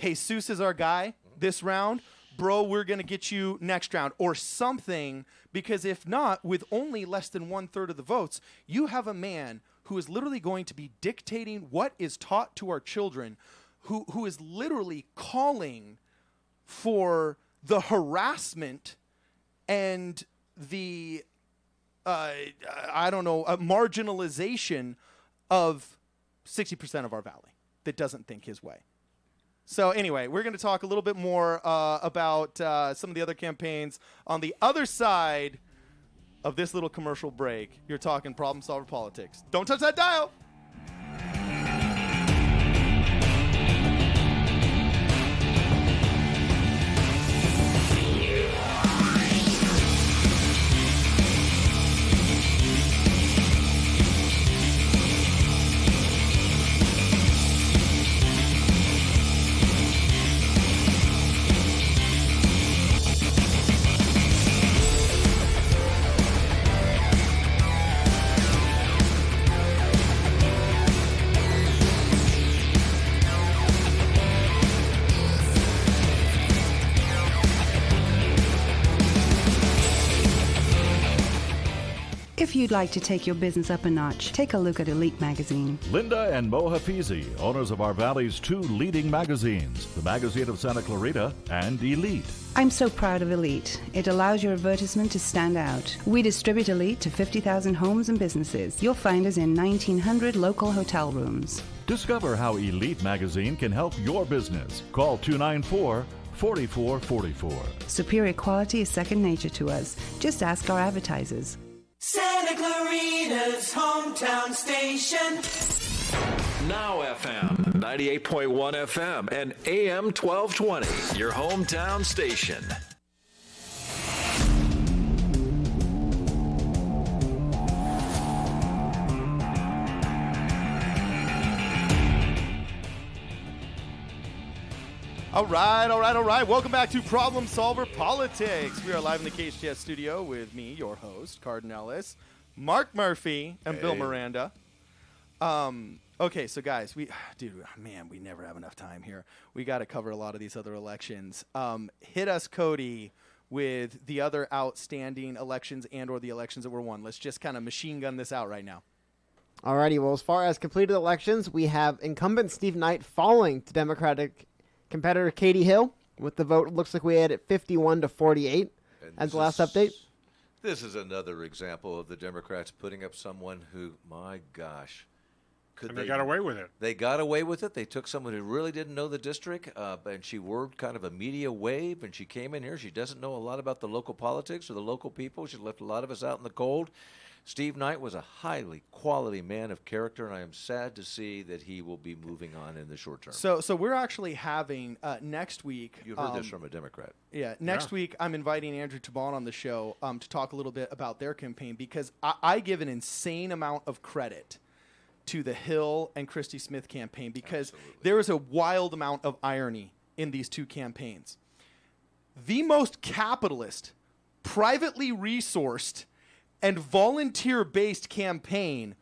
Jesus is our guy this round. Bro, we're going to get you next round or something, because if not, with only less than 1/3 of the votes, you have a man who is literally going to be dictating what is taught to our children, who is literally calling for the harassment and the, marginalization of 60% of our valley that doesn't think his way. So anyway, we're going to talk a little bit more about some of the other campaigns on the other side of this little commercial break. You're talking Problem Solver Politics. Don't touch that dial. If you'd like to take your business up a notch, take a look at Elite Magazine. Linda and Mo Hafizi, owners of our valley's 2 leading magazines, the Magazine of Santa Clarita and Elite. I'm so proud of Elite. It allows your advertisement to stand out. We distribute Elite to 50,000 homes and businesses. You'll find us in 1,900 local hotel rooms. Discover how Elite Magazine can help your business. Call 294-4444. Superior quality is second nature to us. Just ask our advertisers. Santa Santa Clarita's hometown station. Now FM, 98.1 FM and AM 1220, your hometown station. All right. Welcome back to Problem Solver Politics. We are live in the KHTS studio with me, your host, Cardon Ellis, Mark Murphy, and Bill Miranda. Okay, so guys, we never have enough time here. We got to cover a lot of these other elections. Hit us, Cody, with the other outstanding elections and or the elections that were won. Let's just kind of machine gun this out right now. Alrighty, well, as far as completed elections, we have incumbent Steve Knight falling to Democratic competitor Katie Hill with the vote. Looks like we had it 51-48 as the last update. This is another example of the Democrats putting up someone who, my gosh, they got away with it. They got away with it. They took someone who really didn't know the district, and she word kind of a media wave, and she came in here. She doesn't know a lot about the local politics or the local people. She left a lot of us out in the cold. Steve Knight was a highly quality man of character, and I am sad to see that he will be moving on in the short term. So we're actually having next week. You heard this from a Democrat. Yeah, next week I'm inviting Andrew Tabon on the show to talk a little bit about their campaign, because I give an insane amount of credit to the Hill and Christy Smith campaign, because there is a wild amount of irony in these two campaigns. The most capitalist, privately resourced, and volunteer-based campaign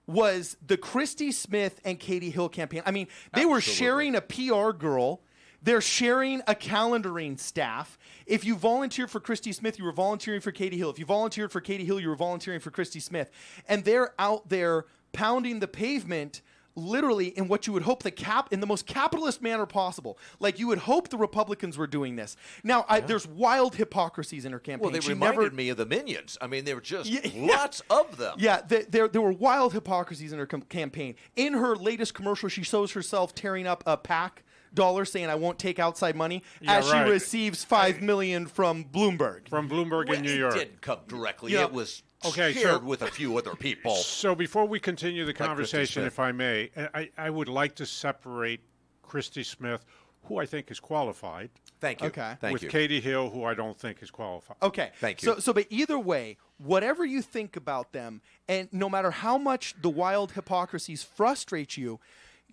was the Christy Smith and Katie Hill campaign. I mean, they were sharing a PR girl. They're sharing a calendaring staff. If you volunteered for Christy Smith, you were volunteering for Katie Hill. If you volunteered for Katie Hill, you were volunteering for Christy Smith. And they're out there pounding the pavement literally in what you would hope in the most capitalist manner possible. Like you would hope the Republicans were doing this. Now, there's wild hypocrisies in her campaign. Well, they reminded me of the Minions. I mean, there were just lots of them. Yeah, there were wild hypocrisies in her campaign. In her latest commercial, she shows herself tearing up a PAC dollar saying, "I won't take outside money," as she receives $5 million from Bloomberg. From Bloomberg in New York. It didn't come directly. It was shared with a few other people. So before we continue the conversation, if I may, I would like to separate Christy Smith, who I think is qualified. Thank you. Okay. With Katie Hill, who I don't think is qualified. Okay. Thank you. So, but either way, whatever you think about them, and no matter how much the wild hypocrisies frustrate you,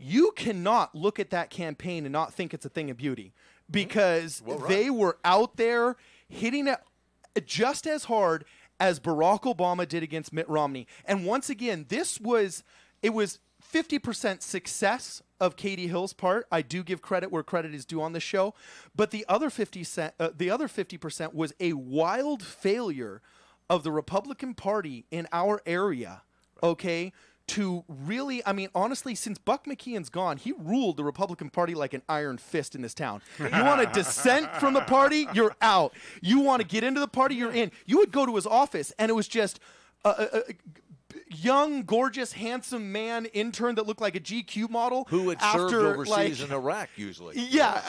you cannot look at that campaign and not think it's a thing of beauty, because they were out there hitting it just as hard as Barack Obama did against Mitt Romney. And once again, it was 50% success of Katie Hill's part. I do give credit where credit is due on the show. But the other 50% was a wild failure of the Republican Party in our area, okay, to really, I mean, honestly, since Buck McKeon's gone, he ruled the Republican Party like an iron fist in this town. You want to dissent from the party, you're out. You want to get into the party, you're in. You would go to his office, and it was just young, gorgeous, handsome man intern that looked like a GQ model. Who had served overseas in Iraq, usually. Yeah,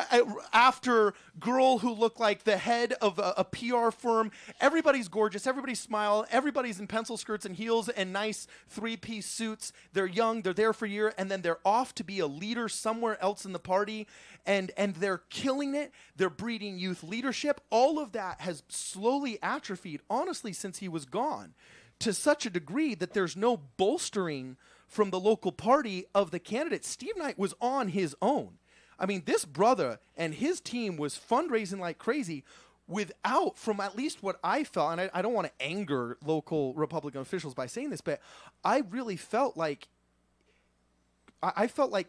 after girl who looked like the head of a PR firm. Everybody's gorgeous. Everybody's smile. Everybody's in pencil skirts and heels and nice three-piece suits. They're young. They're there for a year, and then they're off to be a leader somewhere else in the party, and they're killing it. They're breeding youth leadership. All of that has slowly atrophied, honestly, since he was gone, to such a degree that there's no bolstering from the local party of the candidate. Steve Knight was on his own. I mean, this brother and his team was fundraising like crazy without, from at least what I felt, and I don't want to anger local Republican officials by saying this, but I really felt like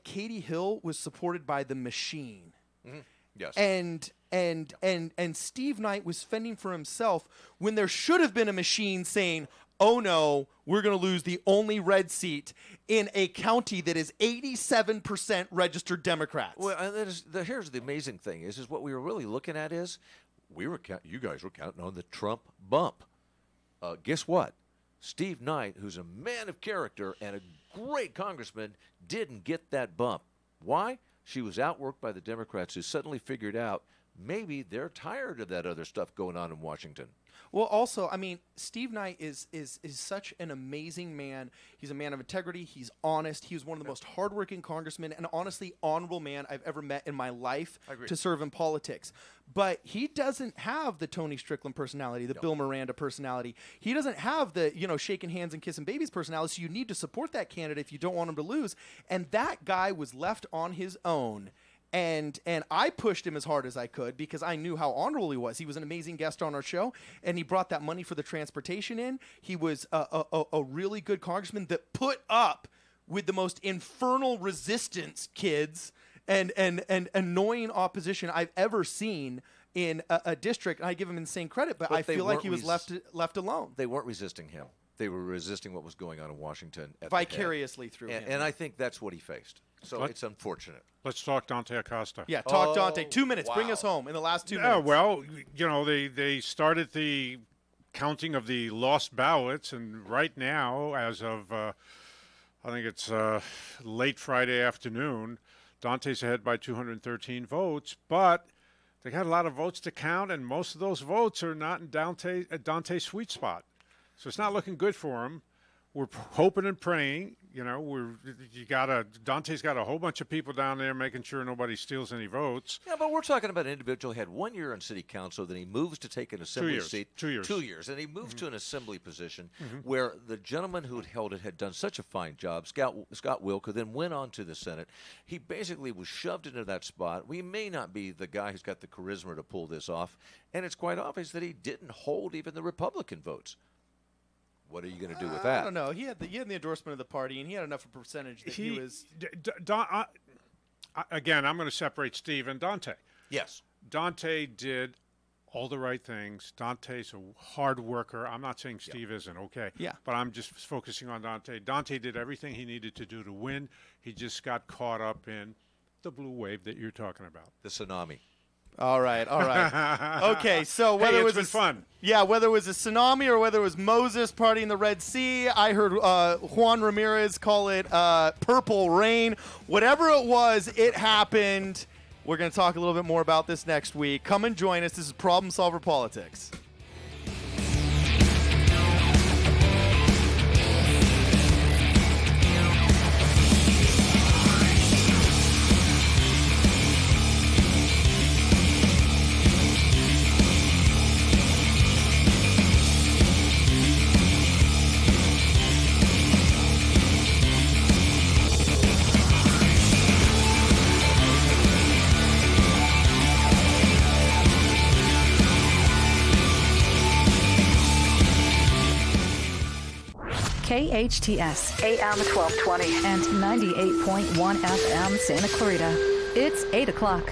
Katie Hill was supported by the machine. Mm-hmm. Yes. And Steve Knight was fending for himself when there should have been a machine saying, "Oh no, we're going to lose the only red seat in a county that is 87% registered Democrats." Well, and here's the amazing thing is what we were really looking at is you guys were counting on the Trump bump. Guess what? Steve Knight, who's a man of character and a great congressman, didn't get that bump. Why? She was outworked by the Democrats, who suddenly figured out maybe they're tired of that other stuff going on in Washington. Well, also, I mean, Steve Knight is such an amazing man. He's a man of integrity. He's honest. He was one of the most hardworking congressmen and honestly honorable man I've ever met in my life to serve in politics. But he doesn't have the Tony Strickland personality, the Bill Miranda personality. He doesn't have the, shaking hands and kissing babies personality, so you need to support that candidate if you don't want him to lose. And that guy was left on his own. And I pushed him as hard as I could because I knew how honorable he was. He was an amazing guest on our show, and he brought that money for the transportation in. He was a really good congressman that put up with the most infernal resistance kids and annoying opposition I've ever seen in a district. I give him insane credit, but I feel like he was left alone. They weren't resisting him. They were resisting what was going on in Washington. Vicariously through him. And I think that's what he faced. So it's unfortunate. Let's talk Dante Acosta. Yeah, talk Dante. 2 minutes. Wow. Bring us home in the last 2 minutes. Yeah, well, they started the counting of the lost ballots, and right now, as of, I think it's late Friday afternoon, Dante's ahead by 213 votes, but they got a lot of votes to count, and most of those votes are not in Dante's sweet spot. So it's not looking good for him. We're hoping and praying. Dante's got a whole bunch of people down there making sure nobody steals any votes. Yeah, but we're talking about an individual who had 1 year in city council, then he moves to take an assembly seat. 2 years. 2 years. And he moves to an assembly position where the gentleman who had held it had done such a fine job, Scott Wilk, who then went on to the Senate. He basically was shoved into that spot. We may not be the guy who's got the charisma to pull this off, and it's quite obvious that he didn't hold even the Republican votes. What are you going to do with that? I don't know. He had the endorsement of the party, and he had enough of a percentage that he was. Again, I'm going to separate Steve and Dante. Yes. Dante did all the right things. Dante's a hard worker. I'm not saying Steve isn't, okay? Yeah. But I'm just focusing on Dante. Dante did everything he needed to do to win. He just got caught up in the blue wave that you're talking about. The tsunami. All right. Okay, so whether it was fun. Yeah, whether it was a tsunami or whether it was Moses parting the Red Sea, I heard Juan Ramirez call it purple rain. Whatever it was, it happened. We're going to talk a little bit more about this next week. Come and join us. This is Problem Solver Politics. KHTS, AM 1220 and 98.1 FM Santa Clarita. It's 8 o'clock.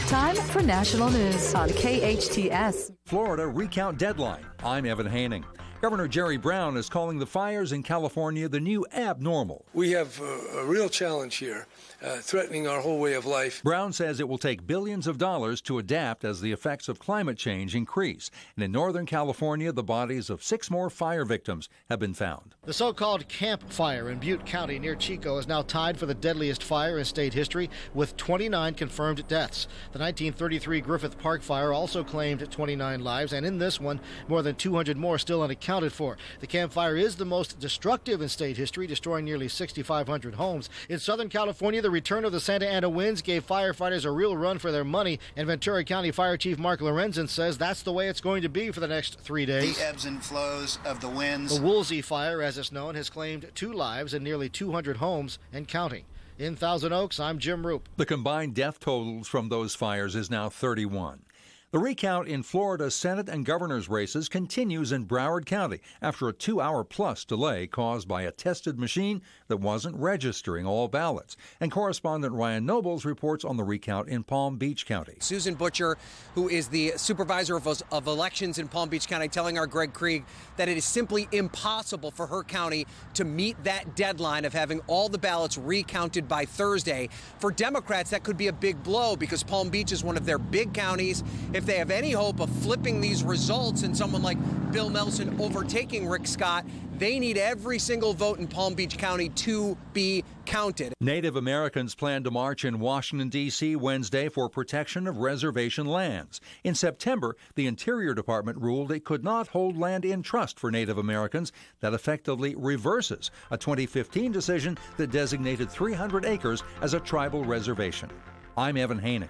Time for national news on KHTS. Florida recount deadline. I'm Evan Haining. Governor Jerry Brown is calling the fires in California the new abnormal. We have a real challenge here, threatening our whole way of life. Brown says it will take billions of dollars to adapt as the effects of climate change increase. And in Northern California, the bodies of 6 more fire victims have been found. The so-called Camp Fire in Butte County near Chico is now tied for the deadliest fire in state history with 29 confirmed deaths. The 1933 Griffith Park fire also claimed 29 lives, and in this one, more than 200 more still unaccounted for. The Camp Fire is the most destructive in state history, destroying nearly 6,500 homes. In Southern California, the return of the Santa Ana winds gave firefighters a real run for their money, and Ventura County Fire Chief Mark Lorenzen says that's the way it's going to be for the next 3 days. The ebbs and flows of the winds. The Woolsey Fire, as it's known, has claimed 2 lives and nearly 200 homes and counting. In Thousand Oaks, I'm Jim Roop. The combined death totals from those fires is now 31. The recount in Florida's Senate and governor's races continues in Broward County after a 2-hour-plus delay caused by a tested machine that wasn't registering all ballots. And correspondent Ryan Nobles reports on the recount in Palm Beach County. Susan Butcher, who is the supervisor of elections in Palm Beach County, telling our Greg Krieg that it is simply impossible for her county to meet that deadline of having all the ballots recounted by Thursday. For Democrats, that could be a big blow because Palm Beach is one of their big counties. if they have any hope of flipping these results and someone like Bill Nelson overtaking Rick Scott, they need every single vote in Palm Beach County to be counted. Native Americans plan to march in Washington, D.C. Wednesday for protection of reservation lands. In September, the Interior Department ruled it could not hold land in trust for Native Americans. That effectively reverses a 2015 decision that designated 300 acres as a tribal reservation. I'm Evan Haining.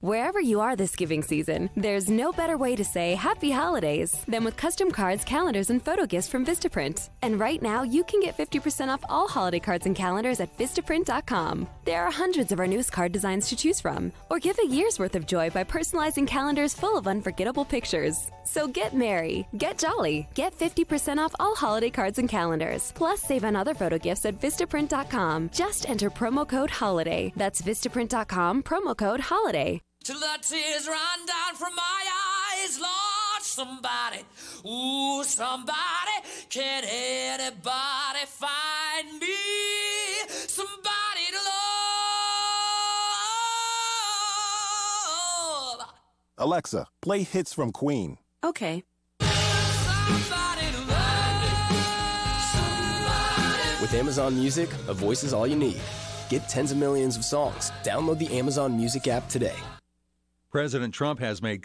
Wherever you are this giving season, there's no better way to say happy holidays than with custom cards, calendars, and photo gifts from Vistaprint. And right now, you can get 50% off all holiday cards and calendars at Vistaprint.com. There are hundreds of our newest card designs to choose from. Or give a year's worth of joy by personalizing calendars full of unforgettable pictures. So get merry, get jolly, get 50% off all holiday cards and calendars. Plus, save on other photo gifts at Vistaprint.com. Just enter promo code HOLIDAY. That's Vistaprint.com, promo code HOLIDAY. Till the tears run down from my eyes, Lord, somebody, ooh, somebody, can anybody find me somebody to love? Alexa, play hits from Queen. Okay. Somebody to love, somebody. With Amazon Music, a voice is all you need. Get tens of millions of songs. Download the Amazon Music app today. President Trump has made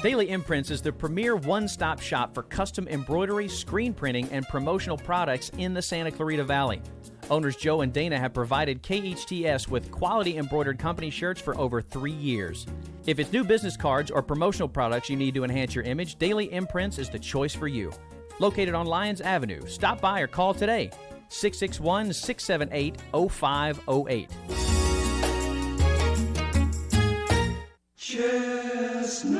Daily Imprints is the premier one-stop shop for custom embroidery, screen printing, and promotional products in the Santa Clarita Valley. Owners Joe and Dana have provided KHTS with quality embroidered company shirts for over 3 years. If it's new business cards or promotional products you need to enhance your image, Daily Imprints is the choice for you. Located on Lyons Avenue, stop by or call today, 661-678-0508. Chestnuts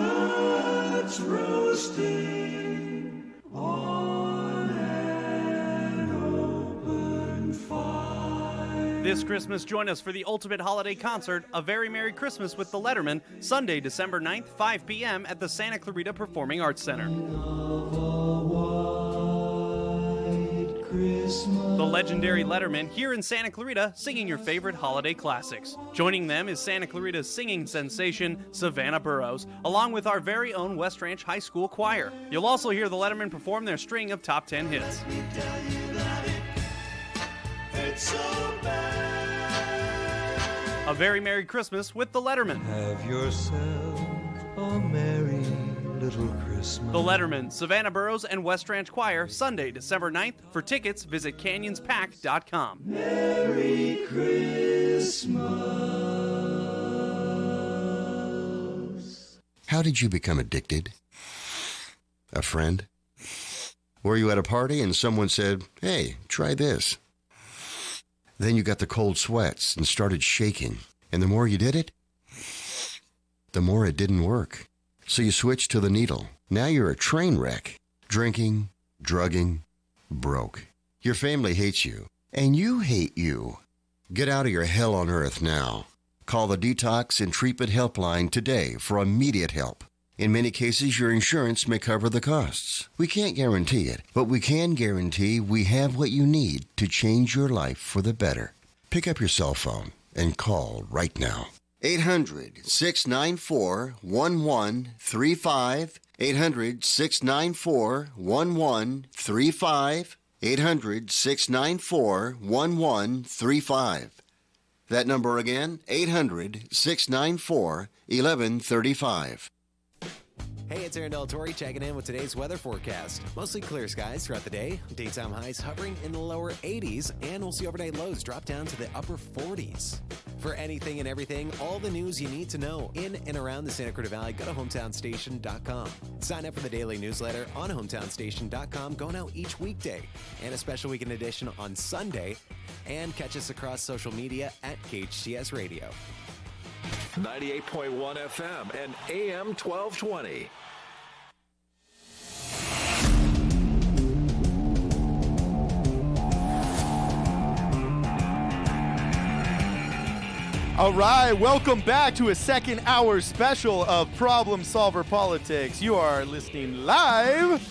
roasting on an open fire. This Christmas, join us for the ultimate holiday concert, A Very Merry Christmas with the Letterman, Sunday, December 9th, 5 p.m. at the Santa Clarita Performing Arts Center. The legendary Letterman here in Santa Clarita singing your favorite holiday classics. Joining them is Santa Clarita's singing sensation, Savannah Burrows, along with our very own West Ranch High School choir. You'll also hear the Letterman perform their string of top 10 hits. A Very Merry Christmas with the Letterman. Have yourself a merry little Christmas. The Letterman, Savannah Burrows, and West Ranch Choir, Sunday, December 9th. For tickets, visit canyonspack.com. Merry Christmas. How did you become addicted? A friend? Were you at a party and someone said, "Hey, try this"? Then you got the cold sweats and started shaking. And the more you did it, the more it didn't work. So you switched to the needle. Now you're a train wreck. Drinking, drugging, broke. Your family hates you. And you hate you. Get out of your hell on earth now. Call the Detox and Treatment Helpline today for immediate help. In many cases, your insurance may cover the costs. We can't guarantee it, but we can guarantee we have what you need to change your life for the better. Pick up your cell phone and call right now. 800-694-1135. 800-694-1135. 800-694-1135. That number again, 800-694-1135. Hey, it's Aaron Delatorre checking in with today's weather forecast. Mostly clear skies throughout the day. Daytime highs hovering in the lower 80s, and we'll see overnight lows drop down to the upper 40s. For anything and everything, all the news you need to know in and around the Santa Clarita Valley, go to hometownstation.com. Sign up for the daily newsletter on hometownstation.com, going out each weekday, and a special weekend edition on Sunday. And catch us across social media at KHTS Radio. 98.1 FM and AM 1220. All right, welcome back to a second hour special of Problem Solver Politics. You are listening live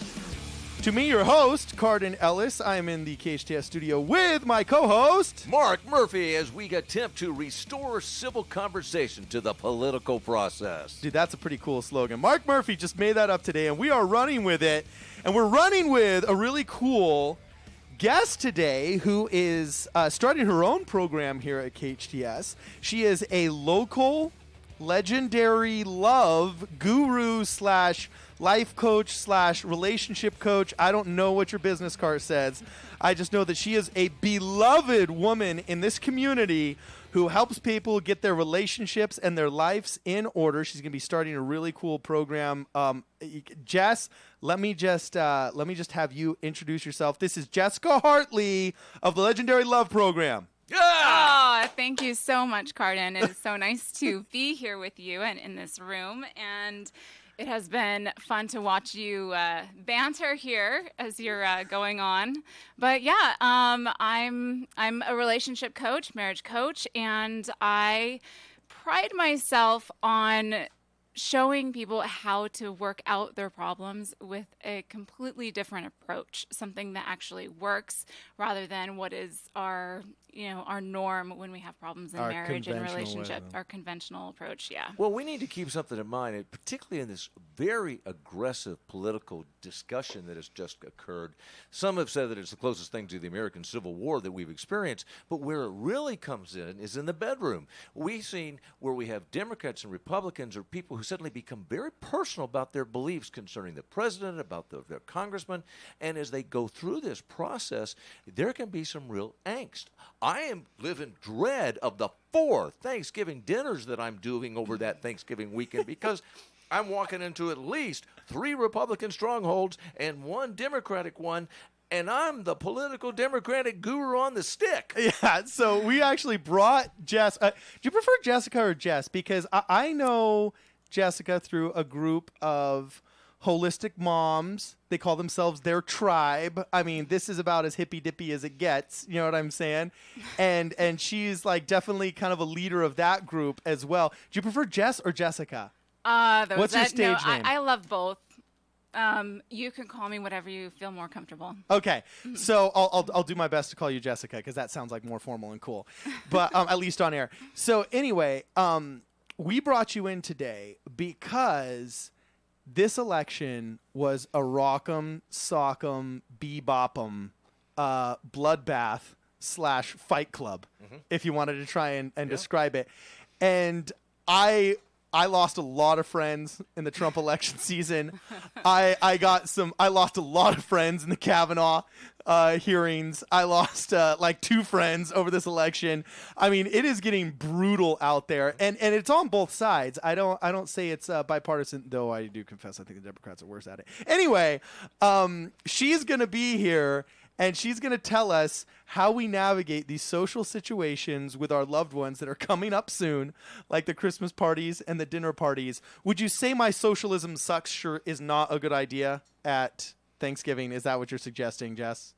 To me, your host, Cardon Ellis. I am in the KHTS studio with my co-host, Mark Murphy, as we attempt to restore civil conversation to the political process. Dude, that's a pretty cool slogan. Mark Murphy just made that up today, and we are running with it. And we're running with a really cool guest today who is starting her own program here at KHTS. She is a local legendary love guru / life / relationship coach. I don't know what your business card says. I just know that she is a beloved woman in this community who helps people get their relationships and their lives in order. She's going to be starting a really cool program. Jess, let me just have you introduce yourself. This is Jessica Hartley of the Legendary Love Program. Yeah! Oh, thank you so much, Cardon. It is so nice to be here with you and in this room. And it has been fun to watch you banter here as you're going on. But yeah, I'm a relationship coach, marriage coach, and I pride myself on showing people how to work out their problems with a completely different approach, something that actually works rather than what is our norm when we have problems in marriage and relationship, our conventional approach. Yeah. Well, we need to keep something in mind, and particularly in this very aggressive political discussion that has just occurred. Some have said that it's the closest thing to the American Civil War that we've experienced, but where it really comes in is in the bedroom. We've seen where we have Democrats and Republicans or people who suddenly become very personal about their beliefs concerning the president, about their congressman, and as they go through this process, there can be some real angst. I am living dread of the 4 Thanksgiving dinners that I'm doing over that Thanksgiving weekend because I'm walking into at least 3 Republican strongholds and 1 Democratic one, and I'm the political Democratic guru on the stick. Yeah, so we actually brought Jess. Do you prefer Jessica or Jess? Because I know Jessica through a group of holistic moms. They call themselves their tribe. I mean, this is about as hippy-dippy as it gets. You know what I'm saying? And she's like definitely kind of a leader of that group as well. Do you prefer Jess or Jessica? What's your stage name? I love both. You can call me whatever you feel more comfortable. Okay, so I'll do my best to call you Jessica because that sounds like more formal and cool, but at least on air. So anyway, we brought you in today because this election was a rock'em, sock'em, bebop'em bloodbath / fight club, if you wanted to try and describe it. And I lost a lot of friends in the Trump election season. I lost a lot of friends in the Kavanaugh hearings. I lost like 2 friends over this election. I mean, it is getting brutal out there, and it's on both sides. I don't say it's bipartisan, though I do confess I think the Democrats are worse at it. Anyway, she's gonna be here. And she's going to tell us how we navigate these social situations with our loved ones that are coming up soon, like the Christmas parties and the dinner parties. Would you say my socialism sucks sure is not a good idea at Thanksgiving? Is that what you're suggesting, Jess?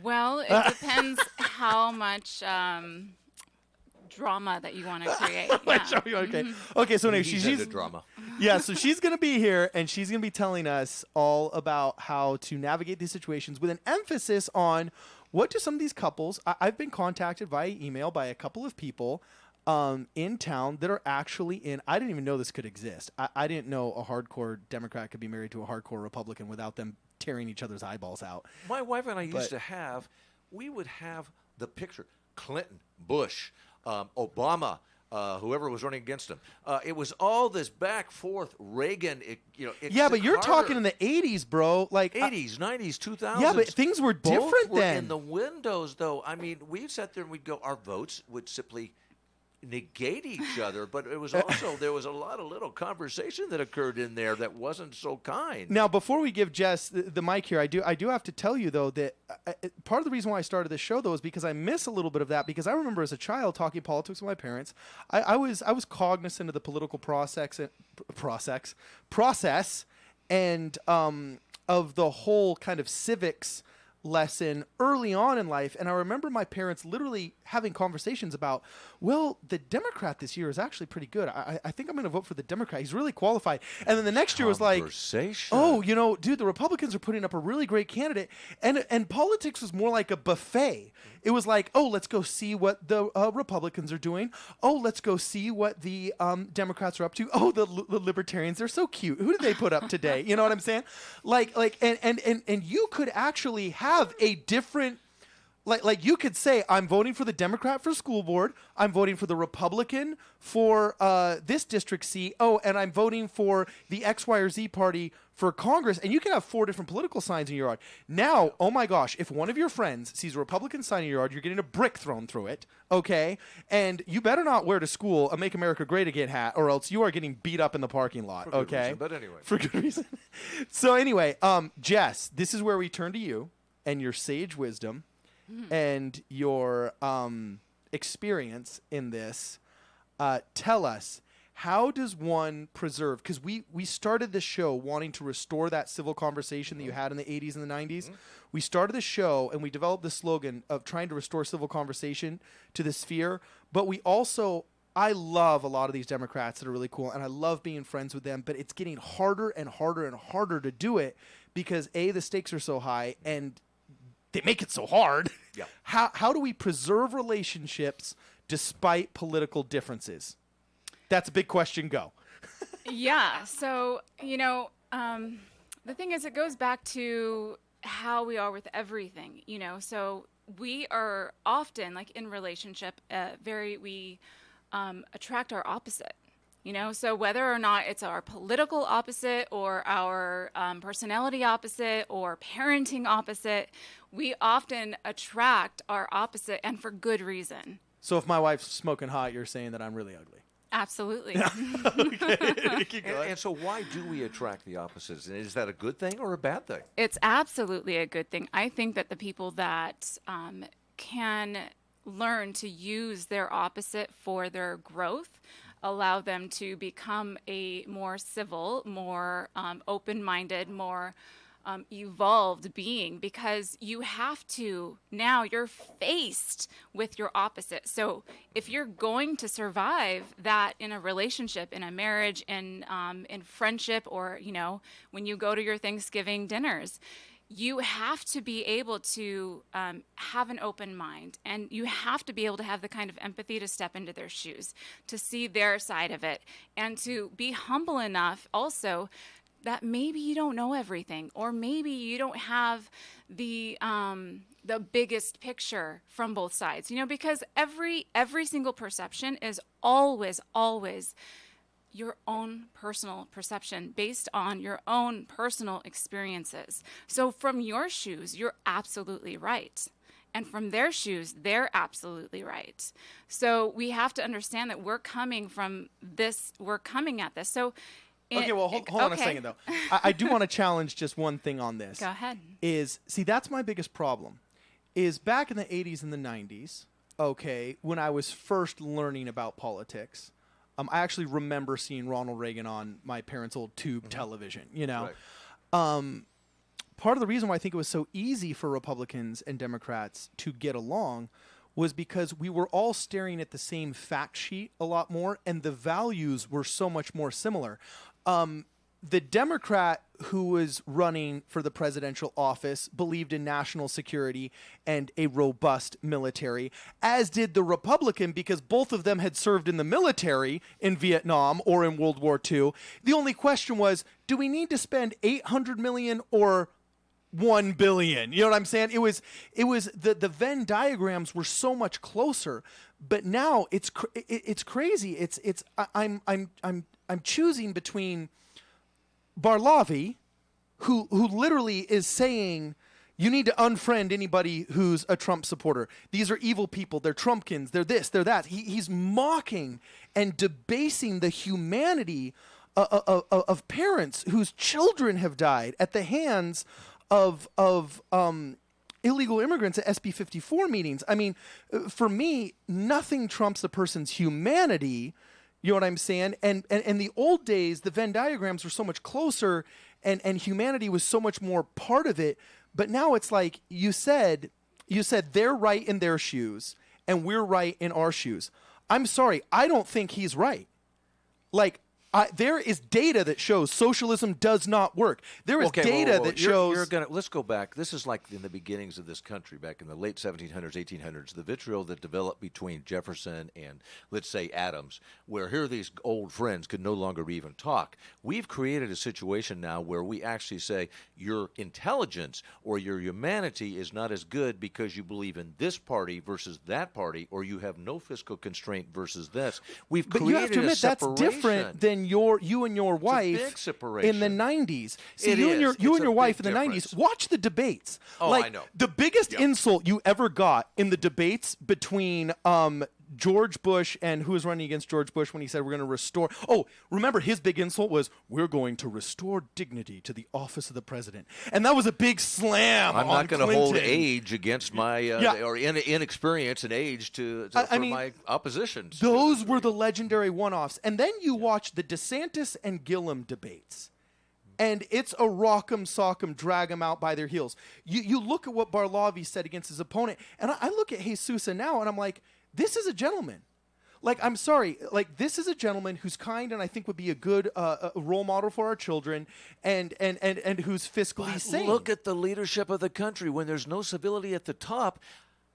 Well, it depends how much drama that you want to create. Yeah. Okay, so anyway, she's drama. Yeah, so she's going to be here, and she's going to be telling us all about how to navigate these situations with an emphasis on what do some of these couples. I've been contacted via email by a couple of people in town that are actually in. I didn't even know this could exist. I didn't know a hardcore Democrat could be married to a hardcore Republican without them tearing each other's eyeballs out. My wife and I used to have, we would have the picture, Clinton, Bush, Obama, whoever was running against him. It was all this back forth Reagan. Yeah, but you're talking in the 80s, bro. Like 80s, 90s, 2000s. Yeah, but things were different then. In the windows, though. I mean, we'd sat there and we'd go, our votes would simply negate each other, but it was also there was a lot of little conversation that occurred in there that wasn't so kind. Now, before we give Jess the mic here, I do have to tell you though that part of the reason why I started this show though is because I miss a little bit of that, because I remember as a child talking politics with my parents. I was cognizant of the political process and of the whole kind of civics lesson early on in life. And I remember my parents literally having conversations about, well, the Democrat this year is actually pretty good. I think I'm going to vote for the Democrat. He's really qualified. And then the next year was like, oh, you know, dude, the Republicans are putting up a really great candidate. And politics was more like a buffet. It was like, oh, let's go see what the Republicans are doing. Oh, let's go see what the Democrats are up to. Oh, the Libertarians, they're so cute. Who did they put up today? You know what I'm saying? And you could actually have a different, like you could say, I'm voting for the Democrat for school board. I'm voting for the Republican for this district seat. Oh, and I'm voting for the X, Y, or Z party for Congress. And you can have 4 different political signs in your yard. Now, oh my gosh, if one of your friends sees a Republican sign in your yard, you're getting a brick thrown through it, okay? And you better not wear to school a Make America Great Again hat, or else you are getting beat up in the parking lot, For good okay? reason, but anyway. For good reason. So anyway, Jess, this is where we turn to you and your sage wisdom and your experience in this. Tell us, how does one preserve, because we started this show wanting to restore that civil conversation that you had in the 80s and the 90s. We started the show and we developed the slogan of trying to restore civil conversation to the sphere, but we also, I love a lot of these Democrats that are really cool, and I love being friends with them, but it's getting harder and harder and harder to do it because, A, the stakes are so high, and they make it so hard. Yeah. How do we preserve relationships despite political differences? That's a big question. Go. Yeah. So, you know, the thing is, it goes back to how we are with everything, you know. So we are often, like in relationship, we attract our opposite. You know, so whether or not it's our political opposite or our personality opposite or parenting opposite, we often attract our opposite, and for good reason. So if my wife's smoking hot, you're saying that I'm really ugly. Absolutely. And so why do we attract the opposites? And is that a good thing or a bad thing? It's absolutely a good thing. I think that the people that can learn to use their opposite for their growth allow them to become a more civil, more open-minded, more evolved being, because you have to, now you're faced with your opposite. So if you're going to survive that in a relationship, in a marriage, in friendship, or, you know, when you go to your Thanksgiving dinners, you have to be able to have an open mind, and you have to be able to have the kind of empathy to step into their shoes, to see their side of it, and to be humble enough also that maybe you don't know everything, or maybe you don't have the biggest picture from both sides, you know, because every single perception is always your own personal perception based on your own personal experiences. So from your shoes, you're absolutely right. And from their shoes, they're absolutely right. So we have to understand that we're coming at this. So okay, well, hold on a second, though. I do want to challenge just one thing on this. Go ahead. See, that's my biggest problem, is back in the 80s and the 90s, okay, when I was first learning about politics, I actually remember seeing Ronald Reagan on my parents' old tube television, you know. Right. Part of the reason why I think it was so easy for Republicans and Democrats to get along was because we were all staring at the same fact sheet a lot more, and the values were so much more similar. The Democrat who was running for the presidential office believed in national security and a robust military, as did the Republican, because both of them had served in the military in Vietnam or in World War II. The only question was, do we need to spend $800 million or $1 billion? You know what I'm saying? It was the Venn diagrams were so much closer, but now it's crazy. I'm choosing between Barlavi, who literally is saying you need to unfriend anybody who's a Trump supporter. These are evil people. They're Trumpkins. They're this. They're that. He's mocking and debasing the humanity of parents whose children have died at the hands of illegal immigrants at SB 54 meetings. I mean, for me, nothing trumps a person's humanity. You know what I'm saying? And the old days, the Venn diagrams were so much closer, and humanity was so much more part of it. But now it's like you said they're right in their shoes and we're right in our shoes. I'm sorry, I don't think he's right. Like, there is data that shows socialism does not work. There is data that shows... Let's go back. This is like in the beginnings of this country, back in the late 1700s, 1800s, the vitriol that developed between Jefferson and, let's say, Adams, where here these old friends could no longer even talk. We've created a situation now where we actually say your intelligence or your humanity is not as good because you believe in this party versus that party, or you have no fiscal constraint versus this. We've created you have to admit, a separation. That's different than you and your wife in the 90s. See, you and your wife in the 90s, watch the debates. Oh, I know. The biggest insult you ever got in the debates between George Bush and who was running against George Bush when he said we're going to restore. Oh, remember his big insult was we're going to restore dignity to the office of the president. And that was a big slam I'm on not going to Clinton. hold age against my or inexperience and age for my opposition. Those were the legendary one-offs. And then you watch the DeSantis and Gillum debates. And it's a rock'em sock'em, drag 'em out by their heels. You look at what Barlavi said against his opponent, and I look at Jesus now, and I'm like, this is a gentleman. Like, I'm sorry. Like, this is a gentleman who's kind and I think would be a good role model for our children and who's fiscally sane. Look at the leadership of the country. When there's no civility at the top,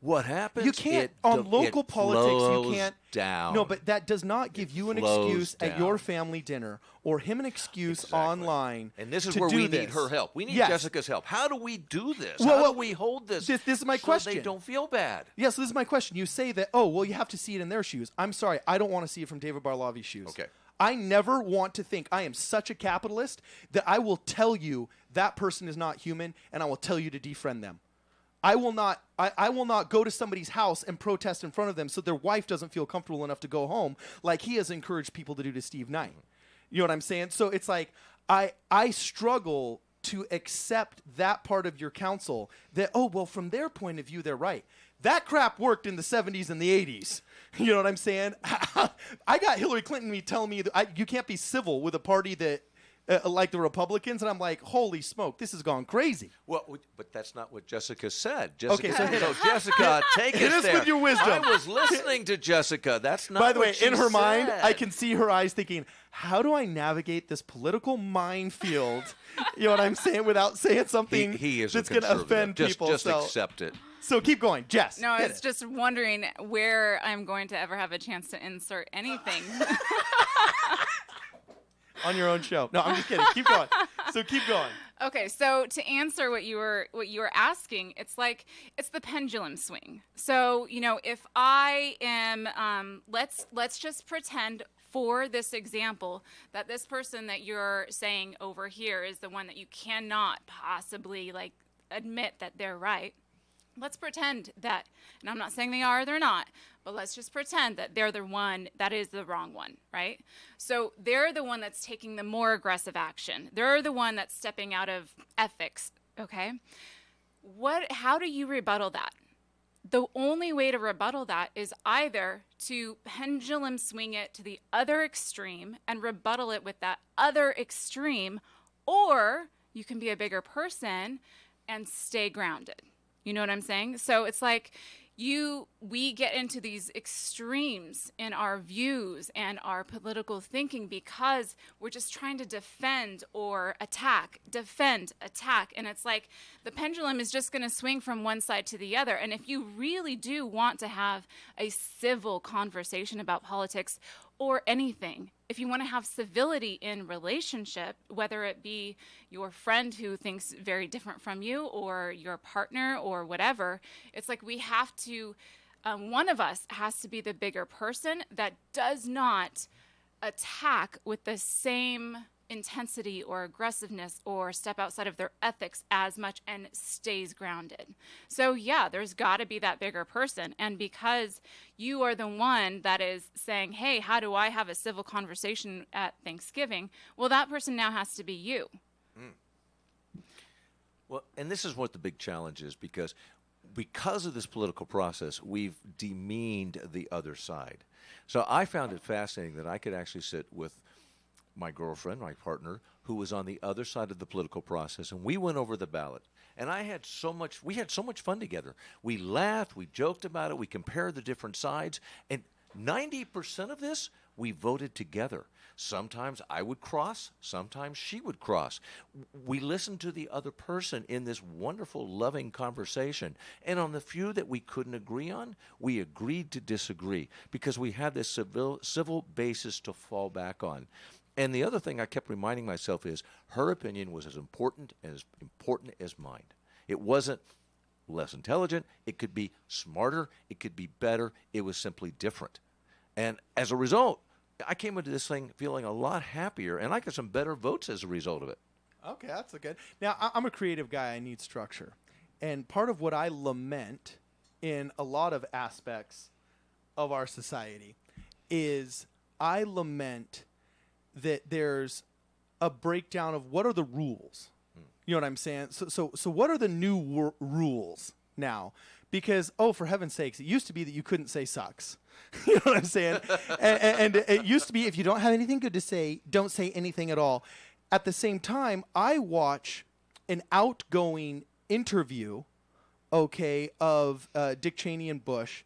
what happens? You can't, on local politics, you can't. Down. No, but that does not give you an excuse at your family dinner or him an excuse online. And this is to where do we this. need her help. We need Yes. Jessica's help. How do we do this? Well, How do we hold this? This is my so question. they don't feel bad. Yeah, so this is my question. You say that, oh, well, you have to see it in their shoes. I'm sorry. I don't want to see it from David Barlavi's shoes. Okay. I never want to think I am such a capitalist that I will tell you that person is not human and I will tell you to defriend them. I will not go to somebody's house and protest in front of them so their wife doesn't feel comfortable enough to go home like he has encouraged people to do to Steve Knight. You know what I'm saying? So it's like I struggle to accept that part of your counsel that, oh, well, from their point of view, they're right. That crap worked in the 70s and the 80s. You know what I'm saying? I got Hillary Clinton telling me that you can't be civil with a party that like the Republicans, and I'm like, holy smoke, this has gone crazy. Well, but that's not what Jessica said. Okay, so hit it. Jessica, take Hit us us there. with your wisdom. I was listening to Jessica. That's not. By the way, what she in her mind, said. I can see her eyes thinking, how do I navigate this political minefield? You know what I'm saying? Without saying something he is that's going to offend people. Just so accept it. So keep going. Jess. No, I hit was it. just wondering where I'm going to ever have a chance to insert anything. On your own show. No, I'm just kidding. Keep going. So keep going. Okay, so to answer what you were asking, it's the pendulum swing. So, if I am let's just pretend for this example that this person that you're saying over here is the one that you cannot possibly admit that they're right. Let's pretend that, and I'm not saying they are or they're not, but let's just pretend that they're the one that is the wrong one, right? So they're the one that's taking the more aggressive action. They're the one that's stepping out of ethics, okay? How do you rebuttal that? The only way to rebuttal that is either to pendulum swing it to the other extreme and rebuttal it with that other extreme, or you can be a bigger person and stay grounded. You know what I'm saying? So it's like we get into these extremes in our views and our political thinking because we're just trying to defend or attack, and it's like the pendulum is just going to swing from one side to the other. And if you really do want to have a civil conversation about politics or anything, if you want to have civility in relationship, whether it be your friend who thinks very different from you or your partner or whatever, it's like we have to, one of us has to be the bigger person that does not attack with the same intensity or aggressiveness or step outside of their ethics as much and stays grounded. So yeah, there's got to be that bigger person. And because you are the one that is saying, hey, how do I have a civil conversation at Thanksgiving? Well, that person now has to be you. Well, and this is what the big challenge is because of this political process, we've demeaned the other side. So I found it fascinating that I could actually sit with my girlfriend, my partner, who was on the other side of the political process, and we went over the ballot. And we had so much fun together. We laughed, we joked about it, we compared the different sides, and 90% of this, we voted together. Sometimes I would cross, sometimes she would cross. We listened to the other person in this wonderful, loving conversation. And on the few that we couldn't agree on, we agreed to disagree because we had this civil basis to fall back on. And the other thing I kept reminding myself is her opinion was as important as mine. It wasn't less intelligent. It could be smarter. It could be better. It was simply different. And as a result, I came into this thing feeling a lot happier, and I got some better votes as a result of it. Okay, that's good. Now, I'm a creative guy. I need structure. And part of what I lament in a lot of aspects of our society is I lament that there's a breakdown of what are the rules. You know what I'm saying? So what are the new rules now? Because, for heaven's sakes, it used to be that you couldn't say sucks. You know what I'm saying? and it used to be if you don't have anything good to say, don't say anything at all. At the same time, I watch an outgoing interview, of Dick Cheney and Bush,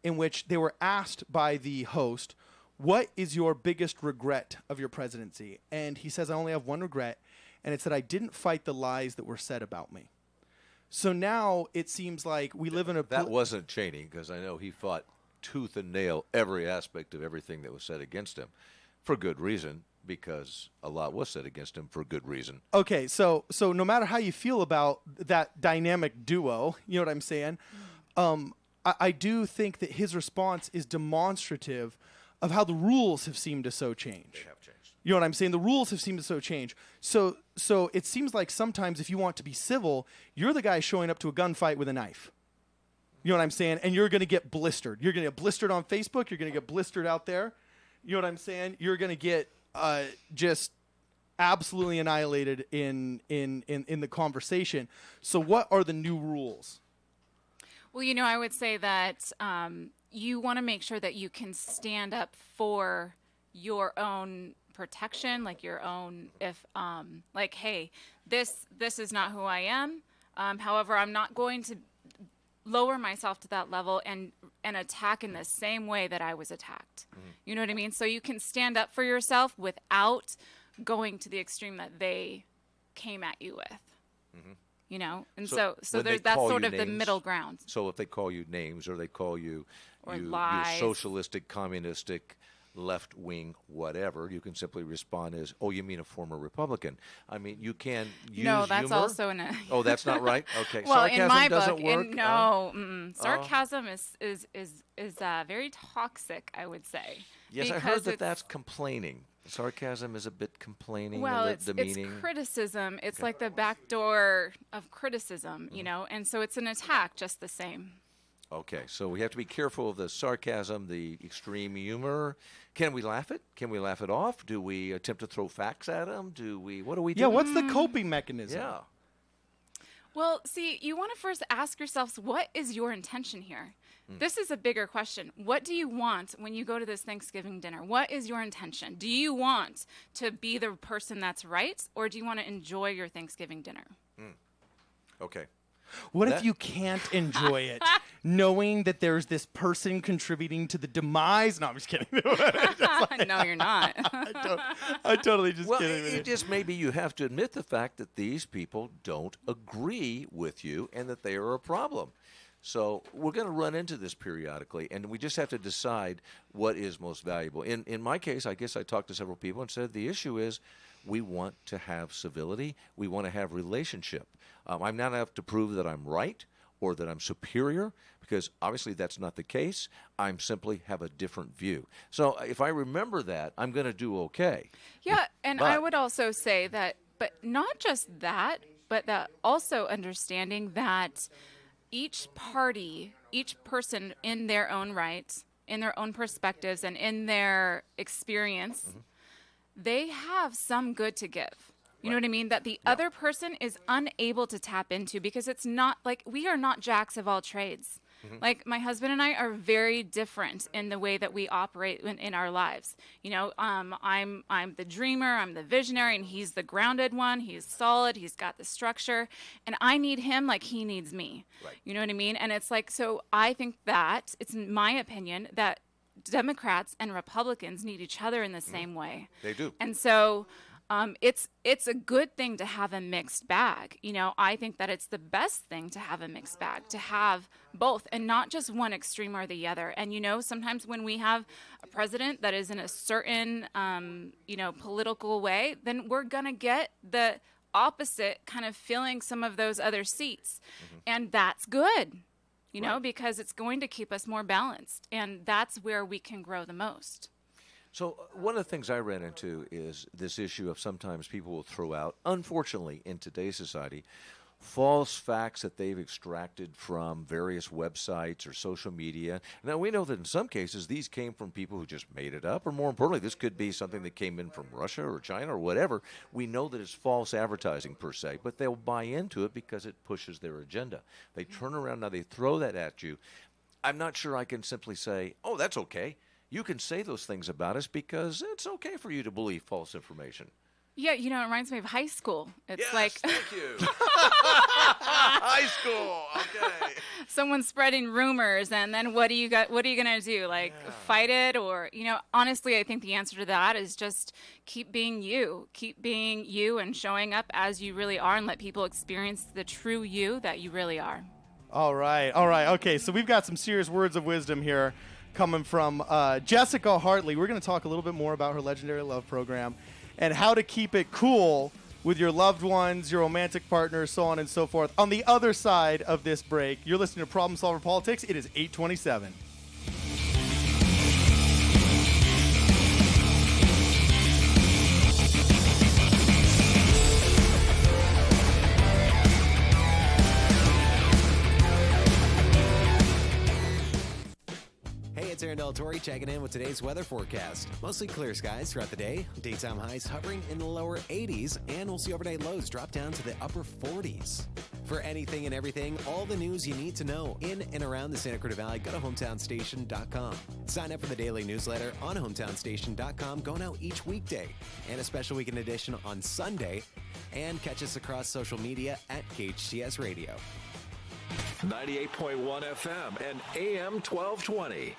in which they were asked by the host, what is your biggest regret of your presidency? And he says, I only have one regret, and it's that I didn't fight the lies that were said about me. So now it seems like we live in a... That wasn't Cheney, because I know he fought tooth and nail every aspect of everything that was said against him for good reason, because a lot was said against him for good reason. Okay, so no matter how you feel about that dynamic duo, you know what I'm saying, I do think that his response is demonstrative of how the rules have seemed to so change. They have changed. You know what I'm saying? The rules have seemed to so change. So it seems like sometimes if you want to be civil, you're the guy showing up to a gunfight with a knife. You know what I'm saying? And you're going to get blistered. You're going to get blistered on Facebook. You're going to get blistered out there. You know what I'm saying? You're going to get just absolutely annihilated in the conversation. So what are the new rules? Well, I would say that you want to make sure that you can stand up for your own protection, like your own, hey, this is not who I am. However, I'm not going to lower myself to that level and attack in the same way that I was attacked. Mm-hmm. You know what I mean? So you can stand up for yourself without going to the extreme that they came at you with. Mm-hmm. And so there's that sort of the middle ground. So if they call you names or they call you lies, socialistic, communistic, left-wing, whatever, you can simply respond as, oh, you mean a former Republican. I mean, you can use No, that's humor. Also Oh, that's not right? Okay. Well, sarcasm in my doesn't book, work? Sarcasm is very toxic, I would say. Yes, I heard that's complaining. Sarcasm is a bit complaining, well, a bit demeaning. It's criticism. It's like the back door of criticism, and so it's an attack just the same. Okay, so we have to be careful of the sarcasm, the extreme humor. Can we laugh it? Can we laugh it off? Do we attempt to throw facts at them? What do we do? Yeah, what's the coping mechanism? Yeah. Well, see, you want to first ask yourselves, what is your intention here? This is a bigger question. What do you want when you go to this Thanksgiving dinner? What is your intention? Do you want to be the person that's right, or do you want to enjoy your Thanksgiving dinner? Okay. What if you can't enjoy it, knowing that there's this person contributing to the demise? No, I'm just kidding. No, you're not. I totally just kidding. Well, it just maybe you have to admit the fact that these people don't agree with you and that they are a problem. So we're going to run into this periodically, and we just have to decide what is most valuable. In my case, I guess I talked to several people and said the issue is we want to have civility. We want to have relationship. I'm not have to prove that I'm right or that I'm superior, because obviously that's not the case. I'm simply have a different view. So if I remember that, I'm going to do okay. Yeah, and I would also say that, but not just that, but that also understanding that each party, each person in their own right, in their own perspectives and in their experience, they have some good to give. You know what I mean? That the other person is unable to tap into, because it's not like we are not jacks of all trades. Like, my husband and I are very different in the way that we operate in our lives. You know, I'm the dreamer, I'm the visionary, and he's the grounded one. He's solid, he's got the structure, and I need him like he needs me. Right. You know what I mean? And it's like, so I think that, it's my opinion, that Democrats and Republicans need each other in the same way. They do. And so it's a good thing to have a mixed bag. You know, I think that it's the best thing to have a mixed bag, to have both and not just one extreme or the other. And, you know, sometimes when we have a president that is in a certain, political way, then we're going to get the opposite kind of filling some of those other seats. And that's good, you know, because it's going to keep us more balanced. And that's where we can grow the most. So one of the things I ran into is this issue of sometimes people will throw out, unfortunately, in today's society, false facts that they've extracted from various websites or social media. Now, we know that in some cases these came from people who just made it up, or more importantly, this could be something that came in from Russia or China or whatever. We know that it's false advertising per se, but they'll buy into it because it pushes their agenda. They turn around, now they throw that at you. I'm not sure I can simply say, oh, that's okay. You can say those things about us because it's okay for you to believe false information. Yeah, you know, it reminds me of high school. It's like, thank you. High school, okay. Someone's spreading rumors, and then what are you gonna do? Like, fight it? Or, you know, honestly, I think the answer to that is just keep being you and showing up as you really are, and let people experience the true you that you really are. All right. Okay, so we've got some serious words of wisdom here coming from Jessica Hartley. We're going to talk a little bit more about her Legendary Love program and how to keep it cool with your loved ones, your romantic partners, so on and so forth. On the other side of this break, you're listening to Problem Solver Politics. It is 8:27. It's Aaron Del Torre checking in with today's weather forecast. Mostly clear skies throughout the day. Daytime highs hovering in the lower 80s, and we'll see overnight lows drop down to the upper 40s. For anything and everything, all the news you need to know in and around the Santa Clarita Valley, go to hometownstation.com. Sign up for the daily newsletter on hometownstation.com, going out each weekday, and a special weekend edition on Sunday. And catch us across social media at KHTS Radio. 98.1 FM and AM 1220.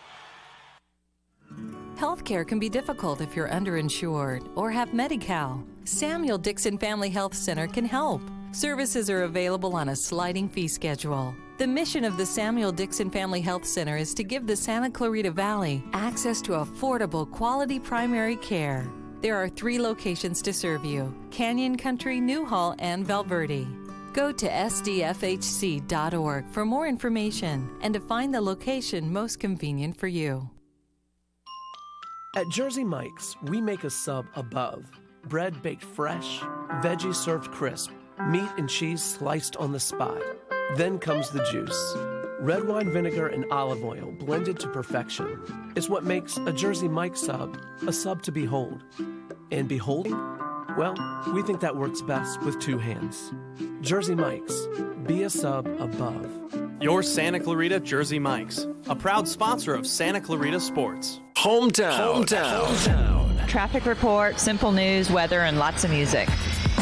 Healthcare can be difficult if you're underinsured or have Medi-Cal. Samuel Dixon Family Health Center can help. Services are available on a sliding fee schedule. The mission of the Samuel Dixon Family Health Center is to give the Santa Clarita Valley access to affordable, quality primary care. There are 3 locations to serve you: Canyon Country, Newhall, and Valverde. Go to sdfhc.org for more information and to find the location most convenient for you. At Jersey Mike's, we make a sub above. Bread baked fresh, veggies served crisp, meat and cheese sliced on the spot. Then comes the juice. Red wine vinegar and olive oil blended to perfection is what makes a Jersey Mike's sub a sub to behold. And beholding? Well, we think that works best with 2 hands. Jersey Mike's, be a sub above. Your Santa Clarita Jersey Mike's, a proud sponsor of Santa Clarita Sports. Hometown. Traffic report, simple news, weather, and lots of music.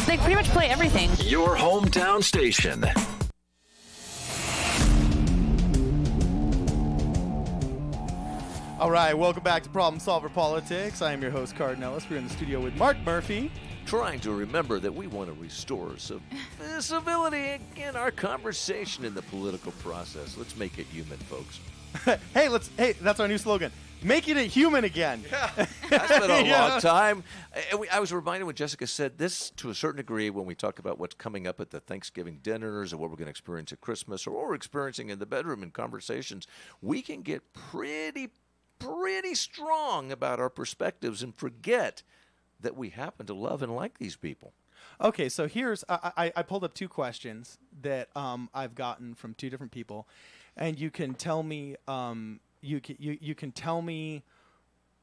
They pretty much play everything. Your hometown station. All right, welcome back to Problem Solver Politics. I am your host, Cardon Ellis. We're in the studio with Mark Murphy. Trying to remember that we want to restore civility in our conversation in the political process. Let's make it human, folks. Hey, that's our new slogan. Making it human again. Yeah, that's been a long time. I was reminded when Jessica said this to a certain degree when we talk about what's coming up at the Thanksgiving dinners or what we're going to experience at Christmas or what we're experiencing in the bedroom in conversations. We can get pretty strong about our perspectives and forget that we happen to love and like these people. Okay, so here's I pulled up 2 questions that I've gotten from 2 different people, and you can tell me you can tell me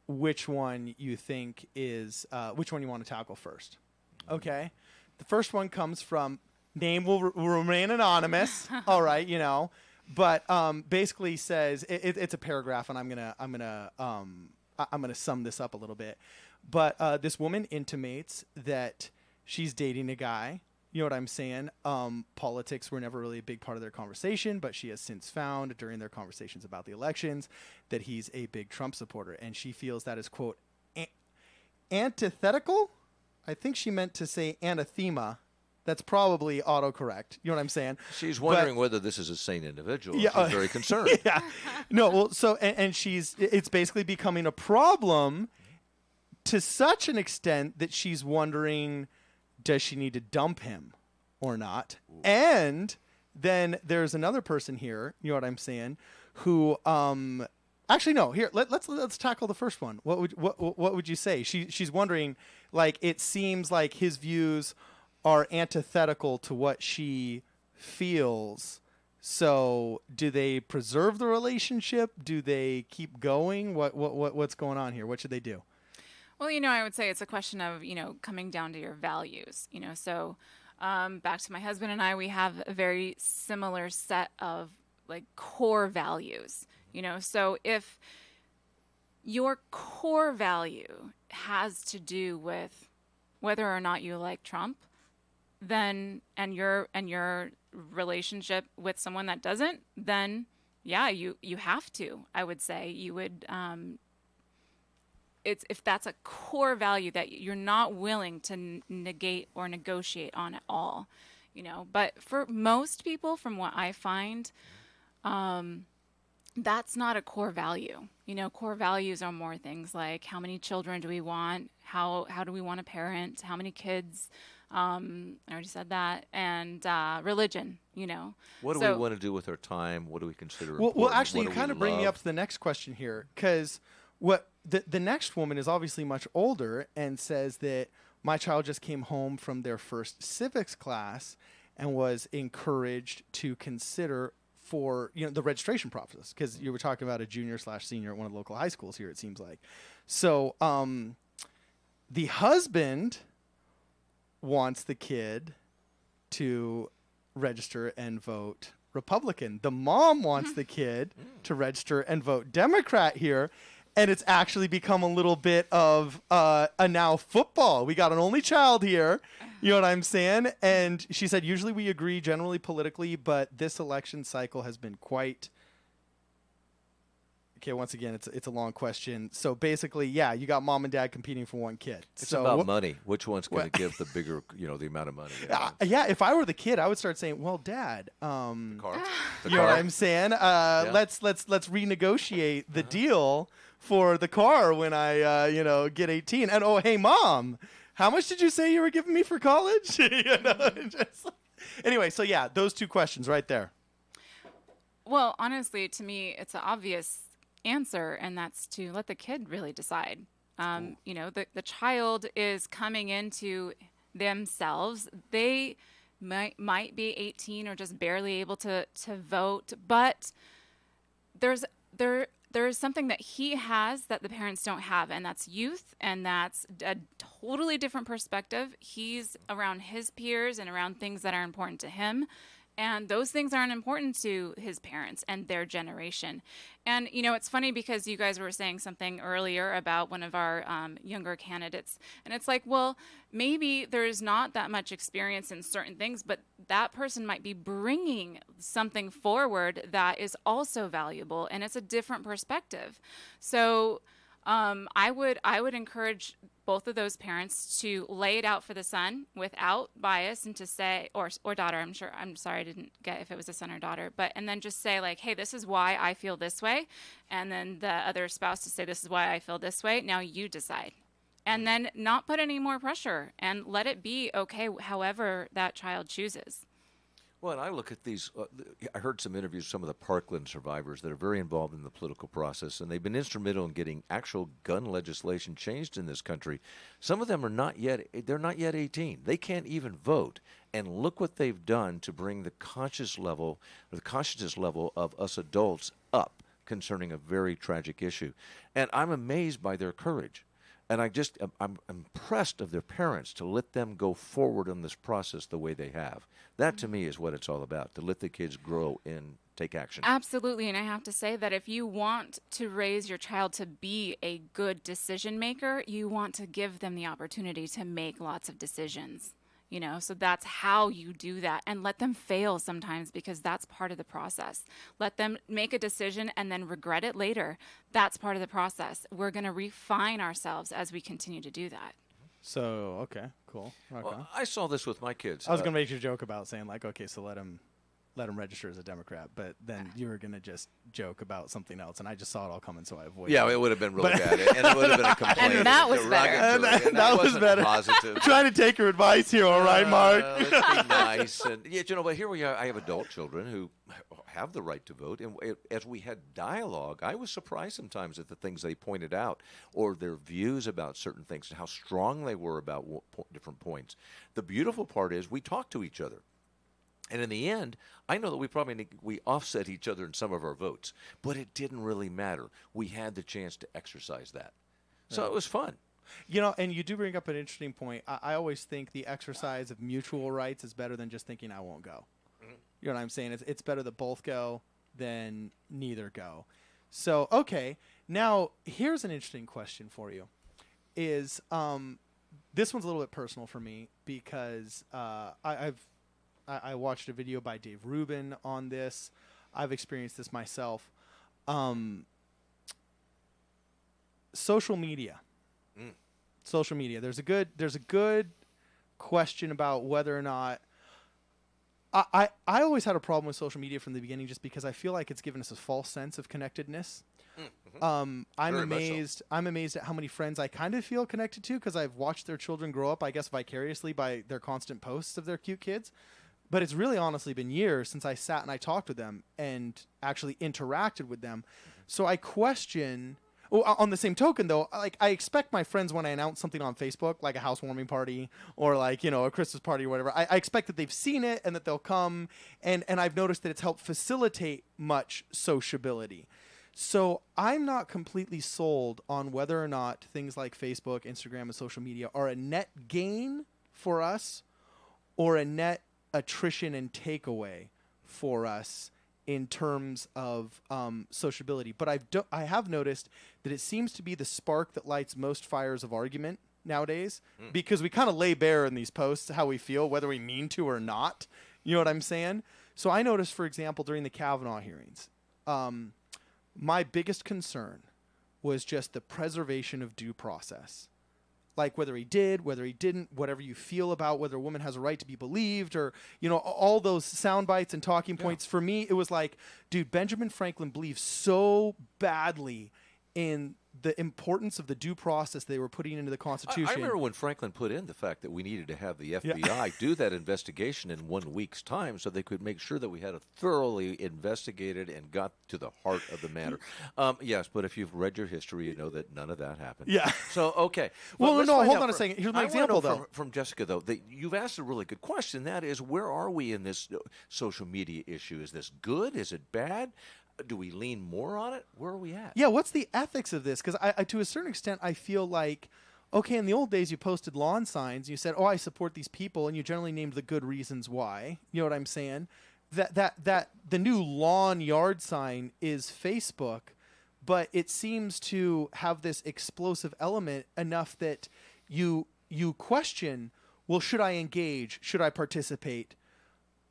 which one you think is which one you want to tackle first. Okay, the first one comes from name will remain anonymous. All right, you know, but basically says it's a paragraph, and I'm gonna sum this up a little bit. But this woman intimates that she's dating a guy. You know what I'm saying? Politics were never really a big part of their conversation, but she has since found during their conversations about the elections that he's a big Trump supporter, and she feels that is, quote, antithetical. I think she meant to say anathema. That's probably autocorrect. You know what I'm saying? She's wondering whether this is a sane individual. Yeah, She's very concerned. Yeah. No, well, so, and it's basically becoming a problem to such an extent that she's wondering, does she need to dump him or not? Ooh. And then there's another person here, you know what I'm saying, who, actually, no, here, let's tackle the first one. What would you say? She's wondering, like, it seems like his views are antithetical to what she feels. So do they preserve the relationship? Do they keep going? What's going on here? What should they do? Well, I would say it's a question of, coming down to your values, so back to my husband and I, we have a very similar set of like core values, so if your core value has to do with whether or not you like Trump, then and your relationship with someone that doesn't, then yeah, you have to. I would say you would. It's if that's a core value that you're not willing to negate or negotiate on at all, But for most people, from what I find, that's not a core value. Core values are more things like how many children do we want, how do we want to parent, how many kids. I already said that, and religion. What do we want to do with our time? What do we consider important? Well, actually, you kind of bring me up to the next question here, because what the next woman is obviously much older and says that my child just came home from their first civics class and was encouraged to consider for the registration process, because you were talking about a junior/senior at one of the local high schools here, it seems like. So the husband wants the kid to register and vote Republican. The mom wants the kid to register and vote Democrat here. And it's actually become a little bit of a now football. We got an only child here. You know what I'm saying? And she said, usually we agree generally politically, but this election cycle has been quite... Okay, once again, it's a long question. So basically, yeah, you got mom and dad competing for one kid. It's about money. Which one's going to give the bigger, the amount of money? Yeah, if I were the kid, I would start saying, well, Dad, the car. You know what I'm saying? Let's renegotiate the deal for the car when I, get 18. And, oh, hey, Mom, how much did you say you were giving me for college? Anyway, so, yeah, those two questions right there. Well, honestly, to me, it's an obvious answer, and that's to let the kid really decide. The child is coming into themselves. They might be 18 or just barely able to vote, but there is something that he has that the parents don't have, and that's youth, and that's a totally different perspective. He's around his peers and around things that are important to him, and those things aren't important to his parents and their generation. And, it's funny because you guys were saying something earlier about one of our younger candidates. And it's like, well, maybe there's not that much experience in certain things, but that person might be bringing something forward that is also valuable, and it's a different perspective. So I would encourage both of those parents to lay it out for the son without bias, and to say, or daughter, I'm sorry, I didn't get if it was a son or daughter, and then just say like, hey, this is why I feel this way. And then the other spouse to say, this is why I feel this way. Now you decide. And then not put any more pressure, and let it be okay however that child chooses. Well, and I look at these, I heard some interviews with some of the Parkland survivors that are very involved in the political process, and they've been instrumental in getting actual gun legislation changed in this country. Some of them they're not yet 18. They can't even vote. And look what they've done to bring the consciousness level of us adults up concerning a very tragic issue. And I'm amazed by their courage. And I'm impressed of their parents to let them go forward on this process the way they have. That, to me, is what it's all about, to let the kids grow into take action. Absolutely. And I have to say that if you want to raise your child to be a good decision maker, you want to give them the opportunity to make lots of decisions. So that's how you do that, and let them fail sometimes, because that's part of the process. Let them make a decision and then regret it later. That's part of the process. We're going to refine ourselves as we continue to do that. So, okay, cool. Okay. Well, I saw this with my kids. I was going to make you a joke about saying, like, okay, so let him register as a Democrat, but then you were going to just joke about something else, and I just saw it all coming, so I avoided it. It would have been really bad, and it would have been a complaint. And that was better. And that was better. Positive. Trying to take your advice here, all right, Mark? Let's be nice. And, but here we are. I have adult children who have the right to vote, and as we had dialogue, I was surprised sometimes at the things they pointed out, or their views about certain things, and how strong they were about different points. The beautiful part is we talk to each other. And in the end, I know that we offset each other in some of our votes, but it didn't really matter. We had the chance to exercise that. So it was fun. And you do bring up an interesting point. I always think the exercise of mutual rights is better than just thinking I won't go. Mm-hmm. You know what I'm saying? It's better that both go than neither go. So, okay. Now, here's an interesting question for you. Is this one's a little bit personal for me, because I watched a video by Dave Rubin on this. I've experienced this myself. Social media. Social media. There's a good question about whether or not I always had a problem with social media from the beginning, just because I feel like it's given us a false sense of connectedness. I'm amazed at how many friends I kind of feel connected to, because I've watched their children grow up, I guess vicariously, by their constant posts of their cute kids. But it's really honestly been years since I sat and I talked with them and actually interacted with them. So I question, on the same token though, like I expect my friends, when I announce something on Facebook, like a housewarming party or like, a Christmas party or whatever, I expect that they've seen it and that they'll come. And I've noticed that it's helped facilitate much sociability. So I'm not completely sold on whether or not things like Facebook, Instagram, and social media are a net gain for us or a net attrition and takeaway for us in terms of sociability. But I have noticed that it seems to be the spark that lights most fires of argument nowadays, because we kind of lay bare in these posts how we feel, whether we mean to or not. You know what I'm saying? So I noticed, for example, during the Kavanaugh hearings, my biggest concern was just the preservation of due process. Like whether he did, whether he didn't, whatever you feel about whether a woman has a right to be believed, or, all those sound bites and talking points. For me, it was like, dude, Benjamin Franklin believed so badly in the importance of the due process they were putting into the Constitution. I remember when Franklin put in the fact that we needed to have the FBI do that investigation in 1 week's time, so they could make sure that we had it thoroughly investigated and got to the heart of the matter. Yes, but if you've read your history, you know that none of that happened. Yeah. So, okay. Well, no, hold on a second. Here's my example, though. From Jessica, though, you've asked a really good question. That is, where are we in this social media issue? Is this good? Is it bad? Do we lean more on it? Where are we at? Yeah, what's the ethics of this? Because I, to a certain extent, I feel like, okay, in the old days, you posted lawn signs. You said, I support these people, and you generally named the good reasons why. You know what I'm saying? That the new lawn yard sign is Facebook, but it seems to have this explosive element enough that you question, well, should I engage? Should I participate?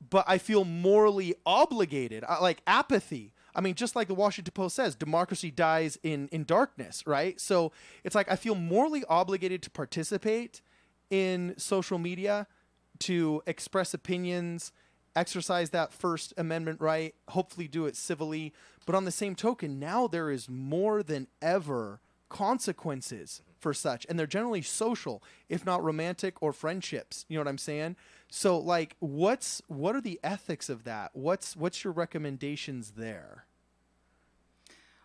But I feel morally obligated, like apathy. I mean, just like the Washington Post says, democracy dies in darkness, right? So it's like I feel morally obligated to participate in social media, to express opinions, exercise that First Amendment right, hopefully do it civilly. But on the same token, now there is more than ever consequences for such, and they're generally social, if not romantic or friendships. You know what I'm saying? So, like, what are the ethics of that? What's your recommendations there?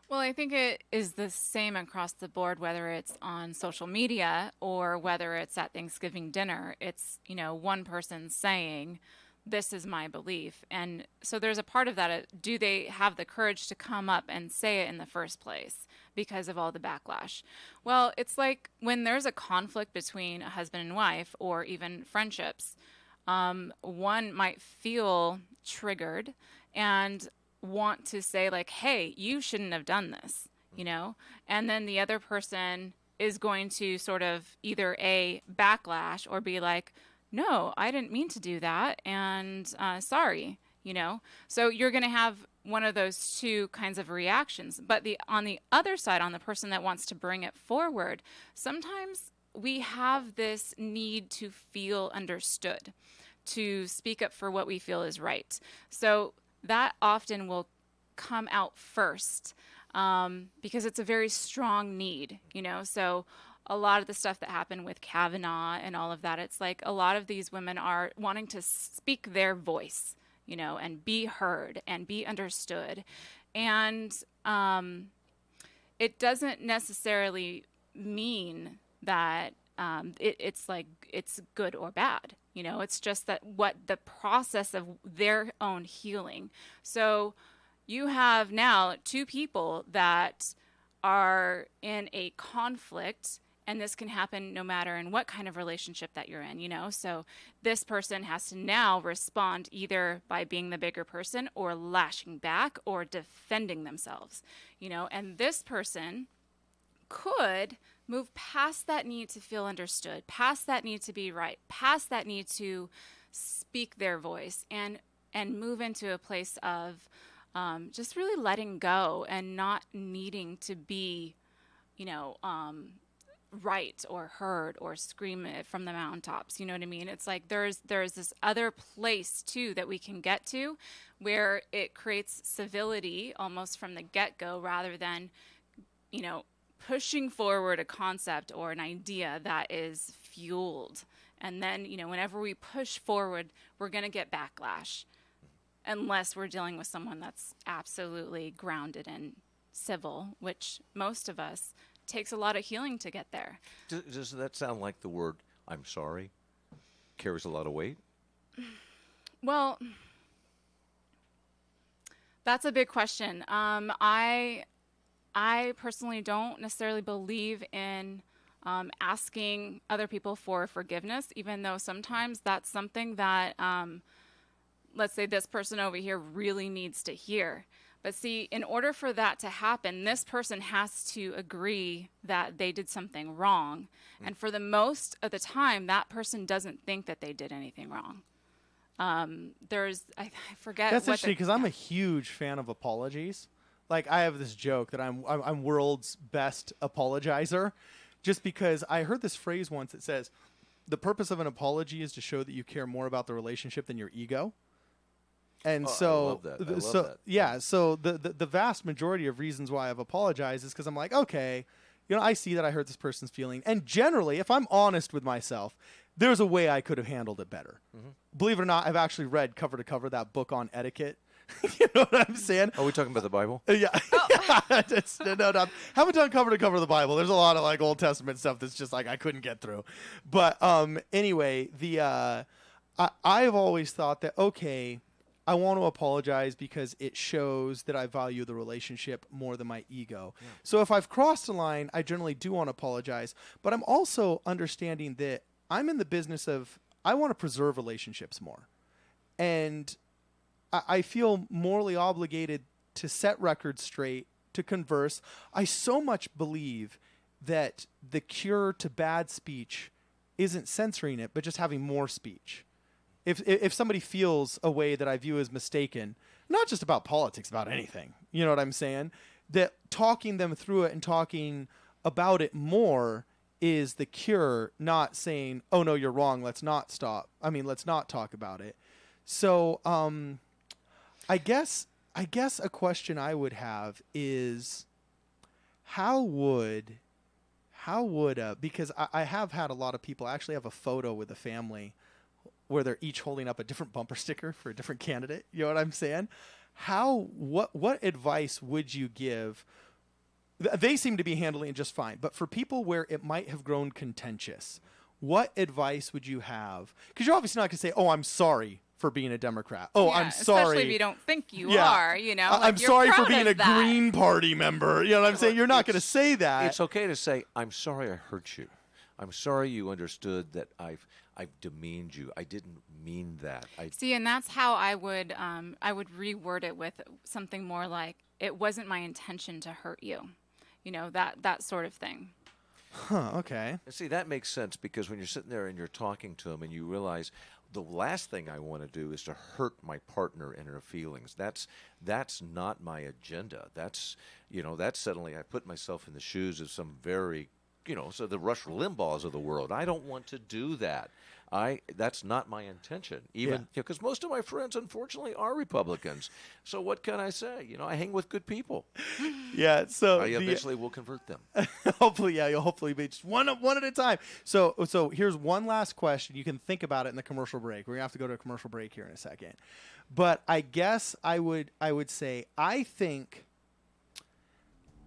Well, I think it is the same across the board, whether it's on social media or whether it's at Thanksgiving dinner. It's, one person saying, this is my belief. And so there's a part of that. Do they have the courage to come up and say it in the first place because of all the backlash? Well, it's like when there's a conflict between a husband and wife, or even friendships, one might feel triggered, and want to say like, hey, you shouldn't have done this, you know? And then the other person is going to sort of either A, backlash, or be like, no, I didn't mean to do that, and sorry, you know? So you're going to have one of those two kinds of reactions. But on the other side, on the person that wants to bring it forward, sometimes we have this need to feel understood, to speak up for what we feel is right. So that often will come out first because it's a very strong need, you know? So a lot of the stuff that happened with Kavanaugh and all of that, it's like a lot of these women are wanting to speak their voice, you know, and be heard and be understood. And it doesn't necessarily mean that it's like it's good or bad. You know, it's just that what the process of their own healing. So you have now two people that are in a conflict, and this can happen no matter in what kind of relationship that you're in, you know. So this person has to now respond either by being the bigger person or lashing back or defending themselves, you know. And this person could move past that need to feel understood, past that need to be right, past that need to speak their voice, and move into a place of just really letting go and not needing to be, you know, right or heard or scream it from the mountaintops. You know what I mean? It's like there's this other place too that we can get to where it creates civility almost from the get-go, rather than, you know, pushing forward a concept or an idea that is fueled. And then, you know, whenever we push forward, we're going to get backlash unless we're dealing with someone that's absolutely grounded and civil, which most of us takes a lot of healing to get there. Does that sound like the word "I'm sorry" carries a lot of weight? Well, that's a big question. I personally don't necessarily believe in asking other people for forgiveness, even though sometimes that's something that, let's say this person over here really needs to hear. But see, in order for that to happen, this person has to agree that they did something wrong. And for the most of the time, that person doesn't think that they did anything wrong. I forget. That's interesting because I'm a huge fan of apologies. Like, I have this joke that I'm world's best apologizer, just because I heard this phrase once that says, the purpose of an apology is to show that you care more about the relationship than your ego. And so, I love that. Yeah. So the vast majority of reasons why I've apologized is because I'm like, okay, you know, I see that I hurt this person's feeling. And generally, if I'm honest with myself, there's a way I could have handled it better. Mm-hmm. Believe it or not, I've actually read cover to cover that book on etiquette. You know what I'm saying? Are we talking about the Bible? Yeah. No, haven't done cover to cover the Bible. There's a lot of like Old Testament stuff that's just like I couldn't get through. But anyway, I've always thought that, okay, I want to apologize because it shows that I value the relationship more than my ego. Yeah. So if I've crossed a line, I generally do want to apologize. But I'm also understanding that I'm in the business of, I want to preserve relationships more. And I feel morally obligated to set records straight, to converse. I so much believe that the cure to bad speech isn't censoring it, but just having more speech. If somebody feels a way that I view as mistaken, not just about politics, about anything, you know what I'm saying? That talking them through it and talking about it more is the cure, not saying, oh no, you're wrong, let's not talk about it. So, I guess a question I would have is how would because I have had a lot of people, I actually have a photo with a family where they're each holding up a different bumper sticker for a different candidate. You know what I'm saying? What advice would you give? They seem to be handling it just fine, but for people where it might have grown contentious, what advice would you have? Because you're obviously not going to say, oh, I'm sorry for being a Democrat. Oh, yeah, I'm sorry. Especially if you don't think you are, you know. I'm sorry for being a Green Party member. You know what I'm saying? You're not going to say that. It's okay to say, I'm sorry I hurt you. I'm sorry you understood that I've demeaned you. I didn't mean that. See, and that's how I would reword it with something more like, it wasn't my intention to hurt you. That sort of thing. Huh, okay. See, that makes sense, because when you're sitting there and you're talking to them and you realize the last thing I want to do is to hurt my partner in her feelings. That's not my agenda. That's suddenly I put myself in the shoes of some very, so the Rush Limbaughs of the world. I don't want to do that. That's not my intention. Even because most of my friends, unfortunately, are Republicans. So what can I say? I hang with good people. Yeah. So I eventually will convert them. Hopefully, yeah. You'll hopefully be just one at a time. So here's one last question. You can think about it in the commercial break. We're gonna have to go to a commercial break here in a second. But I guess I would say I think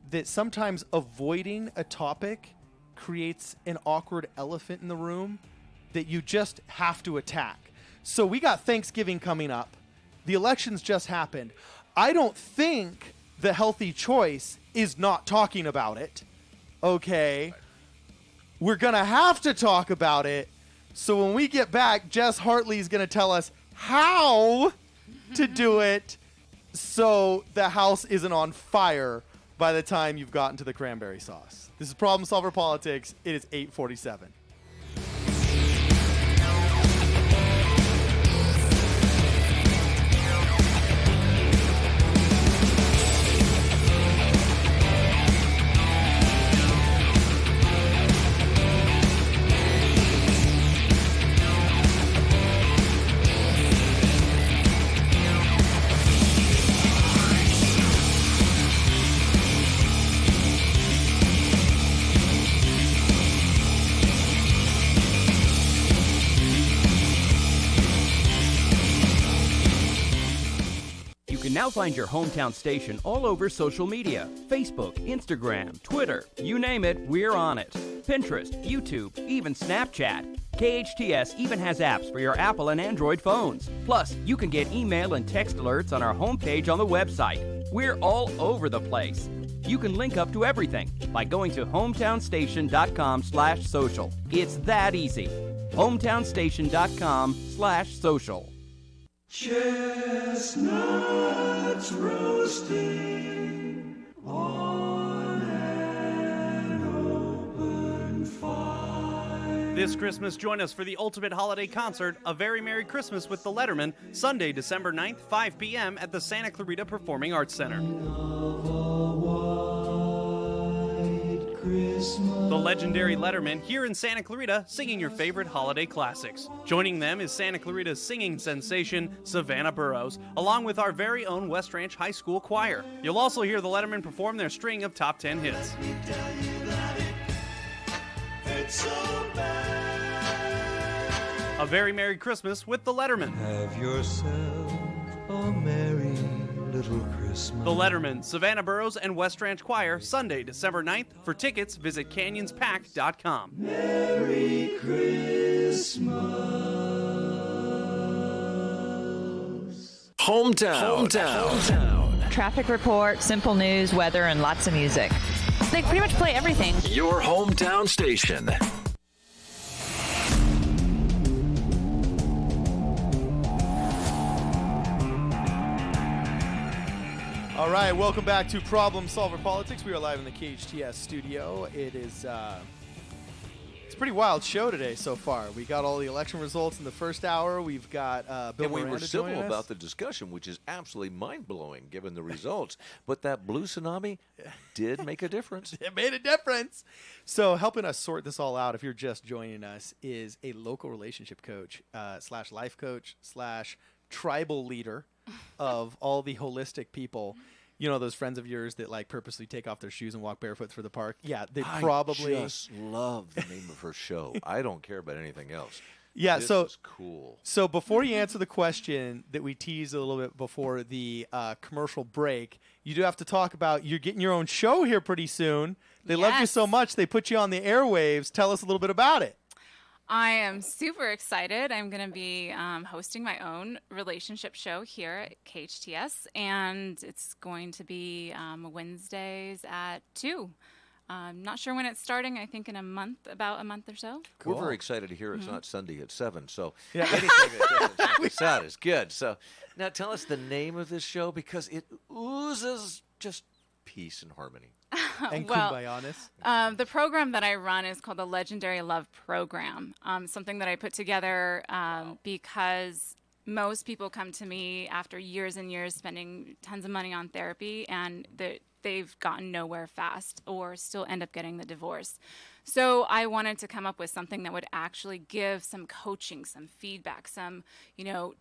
that sometimes avoiding a topic creates an awkward elephant in the room that you just have to attack. So we got Thanksgiving coming up. The elections just happened. I don't think the healthy choice is not talking about it. Okay. We're going to have to talk about it. So when we get back, Jess Hartley is going to tell us how to do it so the house isn't on fire by the time you've gotten to the cranberry sauce. This is Problem Solver Politics. It is 8:47. Now find your hometown station all over social media. Facebook, Instagram, Twitter, you name it, we're on it. Pinterest, YouTube, even Snapchat. KHTS even has apps for your Apple and Android phones. Plus, you can get email and text alerts on our homepage on the website. We're all over the place. You can link up to everything by going to hometownstation.com/social. It's that easy. hometownstation.com/social. Chestnuts roasting on an open fire. This Christmas, join us for the ultimate holiday concert, A Very Merry Christmas with the Letterman, Sunday, December 9th, 5 p.m. at the Santa Clarita Performing Arts Center. The legendary Letterman here in Santa Clarita singing your favorite holiday classics. Joining them is Santa Clarita's singing sensation, Savannah Burrows, along with our very own West Ranch High School choir. You'll also hear the Letterman perform their string of top 10 hits. A Very Merry Christmas with the Letterman. Have yourself a merry little Christmas. The Letterman, Savannah Burrows, and West Ranch Choir, Sunday, December 9th. For tickets, visit canyonspack.com. Merry Christmas. Hometown. Traffic report, simple news, weather, and lots of music. They pretty much play everything. Your hometown station. All right, welcome back to Problem Solver Politics. We are live in the KHTS studio. It is it's a pretty wild show today so far. We got all the election results in the first hour. We've got Bill and we Miranda were civil joining us. about the discussion, which is absolutely mind-blowing given the results. But that blue tsunami did make a difference. It made a difference. So helping us sort this all out, if you're just joining us, is a local relationship coach / life coach / tribal leader of all the holistic people. You know, those friends of yours that like purposely take off their shoes and walk barefoot through the park? Yeah, they probably I just love the name of her show. I don't care about anything else. Yeah, this so is cool. So before you answer the question that we teased a little bit before the commercial break, you do have to talk about you're getting your own show here pretty soon. They love you so much, they put you on the airwaves. Tell us a little bit about it. I am super excited. I'm going to be hosting my own relationship show here at KHTS, and it's going to be Wednesdays at 2. I'm not sure when it's starting. I think in about a month or so. We're very excited to hear it's not Sunday at 7. So Yeah. anything that doesn't help us out is good. So now tell us the name of this show, because it oozes just peace and harmony. And Well, kumbayaness. The program that I run is called the Legendary Love Program, something that I put together because most people come to me after years and years spending tons of money on therapy, and they've gotten nowhere fast or still end up getting the divorce. So I wanted to come up with something that would actually give some coaching, some feedback, some,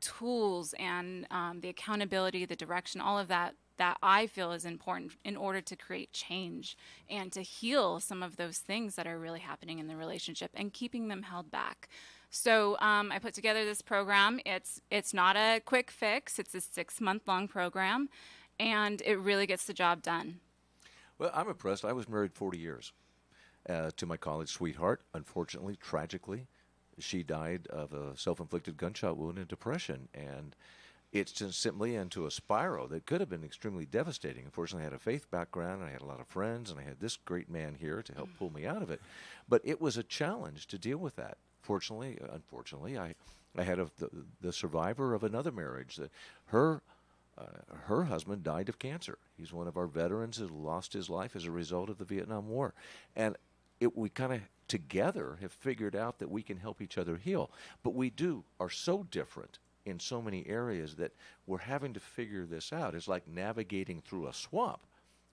tools, and the accountability, the direction, all of that I feel is important in order to create change and to heal some of those things that are really happening in the relationship and keeping them held back. So I put together this program. It's not a quick fix. It's a 6-month-long program, and it really gets the job done. Well, I'm impressed. I was married 40 years to my college sweetheart. Unfortunately, tragically, she died of a self-inflicted gunshot wound and depression, and it's just simply into a spiral that could have been extremely devastating. Unfortunately, I had a faith background, and I had a lot of friends, and I had this great man here to help pull me out of it. But it was a challenge to deal with that. Unfortunately, I had the survivor of another marriage. Her husband died of cancer. He's one of our veterans who lost his life as a result of the Vietnam War. And we kind of together have figured out that we can help each other heal. But we are so different in so many areas that we're having to figure this out. It's like navigating through a swamp.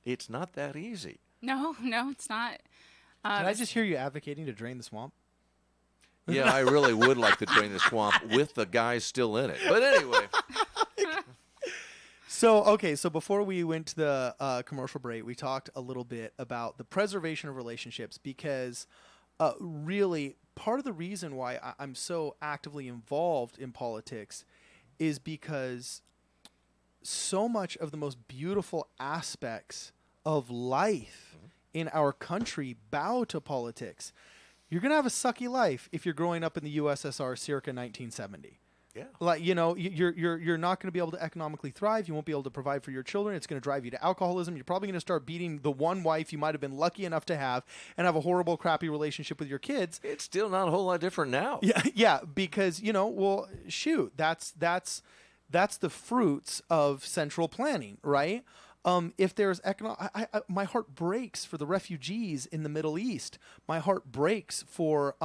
It's not that easy. No, it's not. Did I just hear you advocating to drain the swamp? Yeah, I really would like to drain the swamp with the guys still in it. But anyway. So before we went to the commercial break, we talked a little bit about the preservation of relationships, because really part of the reason why I'm so actively involved in politics is because so much of the most beautiful aspects of life in our country bow to politics. You're going to have a sucky life if you're growing up in the USSR circa 1970. Yeah. Like, you're not going to be able to economically thrive. You won't be able to provide for your children. It's going to drive you to alcoholism. You're probably going to start beating the one wife you might have been lucky enough to have and have a horrible, crappy relationship with your kids. It's still not a whole lot different now. Yeah, because, shoot, that's the fruits of central planning, right? If there's my heart breaks for the refugees in the Middle East. My heart breaks for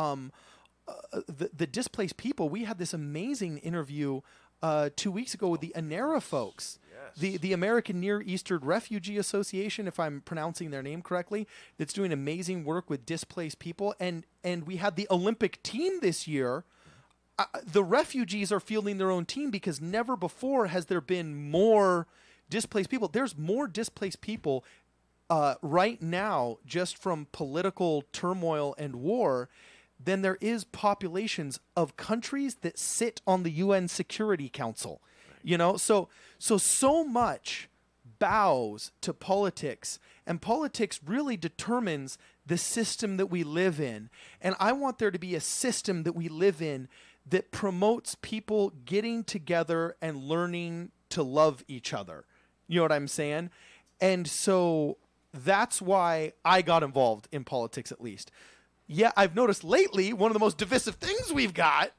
the displaced people. We had this amazing interview 2 weeks ago with the ANERA folks, the American Near Eastern Refugee Association, if I'm pronouncing their name correctly, that's doing amazing work with displaced people. And we had the Olympic team this year. The refugees are fielding their own team because never before has there been more displaced people. There's more displaced people right now just from political turmoil and war than there is populations of countries that sit on the UN Security Council. So much bows to politics, and politics really determines the system that we live in. And I want there to be a system that we live in that promotes people getting together and learning to love each other. You know what I'm saying? And so that's why I got involved in politics, at least. Yeah, I've noticed lately one of the most divisive things we've got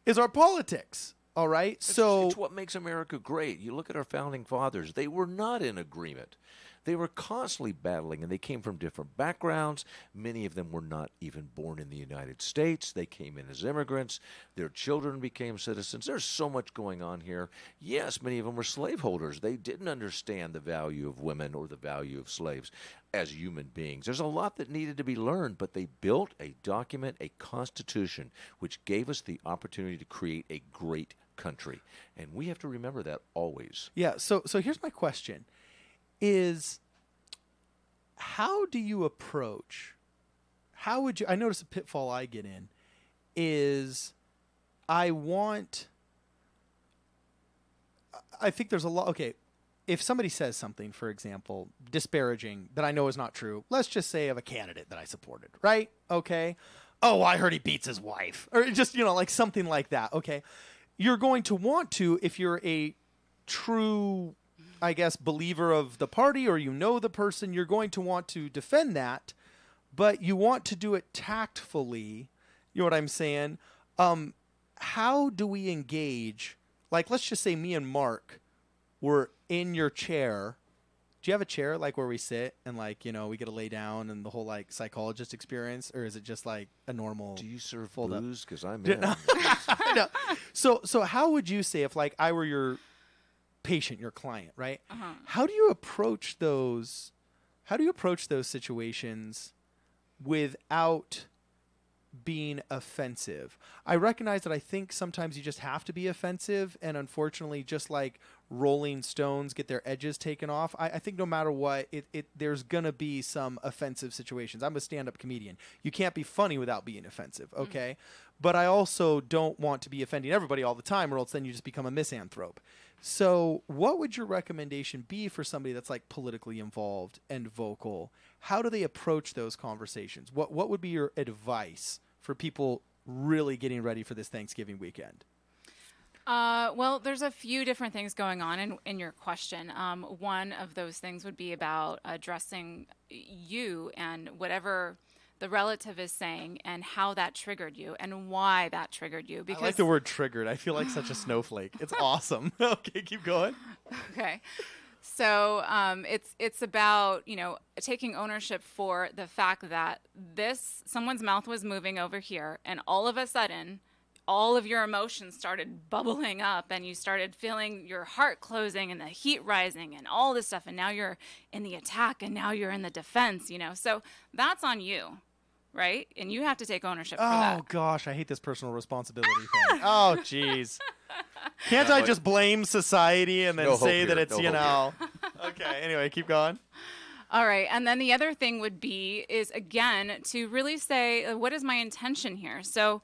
is our politics. All right? It's what makes America great. You look at our founding fathers. They were not in agreement. They were constantly battling, and they came from different backgrounds. Many of them were not even born in the United States. They came in as immigrants. Their children became citizens. There's so much going on here. Yes, many of them were slaveholders. They didn't understand the value of women or the value of slaves as human beings. There's a lot that needed to be learned, but they built a document, a constitution, which gave us the opportunity to create a great country. And we have to remember that always. Yeah, so here's my question. Is how do you approach, I notice a pitfall I get in is I think there's a lot, okay, if somebody says something, for example, disparaging that I know is not true, let's just say of a candidate that I supported, right? Okay. Oh, I heard he beats his wife, or just, like something like that. Okay. You're going to want to, if you're a true, I guess, believer of the party, or the person, you're going to want to defend that but you want to do it tactfully. You know what I'm saying? How do we engage? Like, let's just say me and Mark were in your chair. Do you have a chair like where we sit and like, you know, we get to lay down and the whole like psychologist experience, or is it just like a normal? Do you serve booze? Because I'm No. So how would you say if like I were your patient, your client, right? How do you approach those? How do you approach those situations without being offensive? I recognize that I think sometimes you just have to be offensive, and unfortunately, just like Rolling Stones get their edges taken off, I think no matter what, there's gonna be some offensive situations. I'm a stand-up comedian. You can't be funny without being offensive, okay? But I also don't want to be offending everybody all the time, or else then you just become a misanthrope. So what would your recommendation be for somebody that's like politically involved and vocal? How do they approach those conversations? What would be your advice for people really getting ready for this Thanksgiving weekend? Well, there's a few different things going on in your question. One of those things would be about addressing you and whatever the relative is saying and how that triggered you and why that triggered you. Because I like the word triggered. I feel like such a snowflake. It's awesome. Okay, keep going. Okay. So it's about, you know, taking ownership for the fact that someone's mouth was moving over here, and all of a sudden, all of your emotions started bubbling up, and you started feeling your heart closing and the heat rising and all this stuff, and now you're in the attack, and now you're in the defense, you know. So that's on you, right? And you have to take ownership for that. Oh, gosh, I hate this personal responsibility thing. Oh, jeez. Can't I just blame society and then say that it's, you know. Okay, anyway, keep going. All right. And then the other thing would be is, again, to really say, what is my intention here? So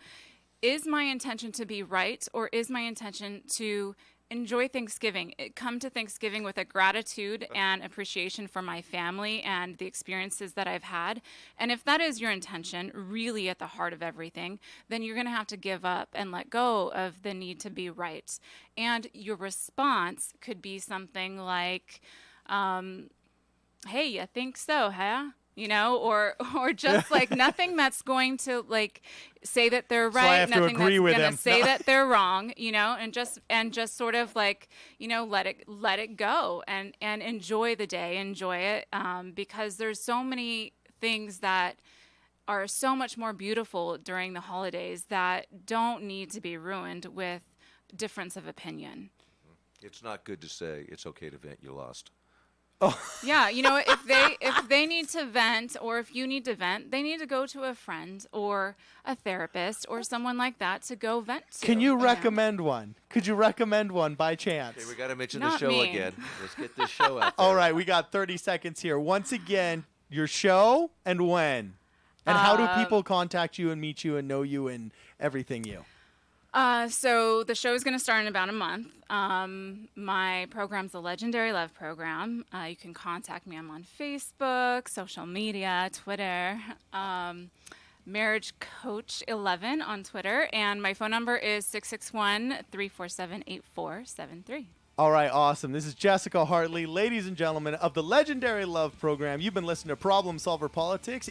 is my intention to be right, or is my intention to enjoy Thanksgiving? Come to Thanksgiving with a gratitude and appreciation for my family and the experiences that I've had. And if that is your intention, really at the heart of everything, then you're going to have to give up and let go of the need to be right. And your response could be something like, hey, you think so, huh? You know, or just like nothing that's going to like say that they're right, so I have nothing to agree that's with going them. to say that they're wrong, you know, and just sort of like, you know, let it go and enjoy the day, enjoy it, because there's so many things that are so much more beautiful during the holidays that don't need to be ruined with difference of opinion. It's not good to say it's okay to vent, you lost. Oh. Yeah, you know, if they need to vent, or if you need to vent, they need to go to a friend or a therapist or someone like that to go vent to. Can you recommend one? Could you recommend one by chance? Okay, we got to mention Not the show me. again. Let's get this show out there. All right, we got 30 seconds here. Once again, your show and when? And how do people contact you and meet you and know you and everything you? So the show is going to start in about a month. My program's the Legendary Love Program. You can contact me. I'm on Facebook, social media, Twitter, Marriage Coach 11 on Twitter, and my phone number is 661-347-8473. All right, awesome. This is Jessica Hartley, ladies and gentlemen of the Legendary Love Program. You've been listening to Problem Solver Politics.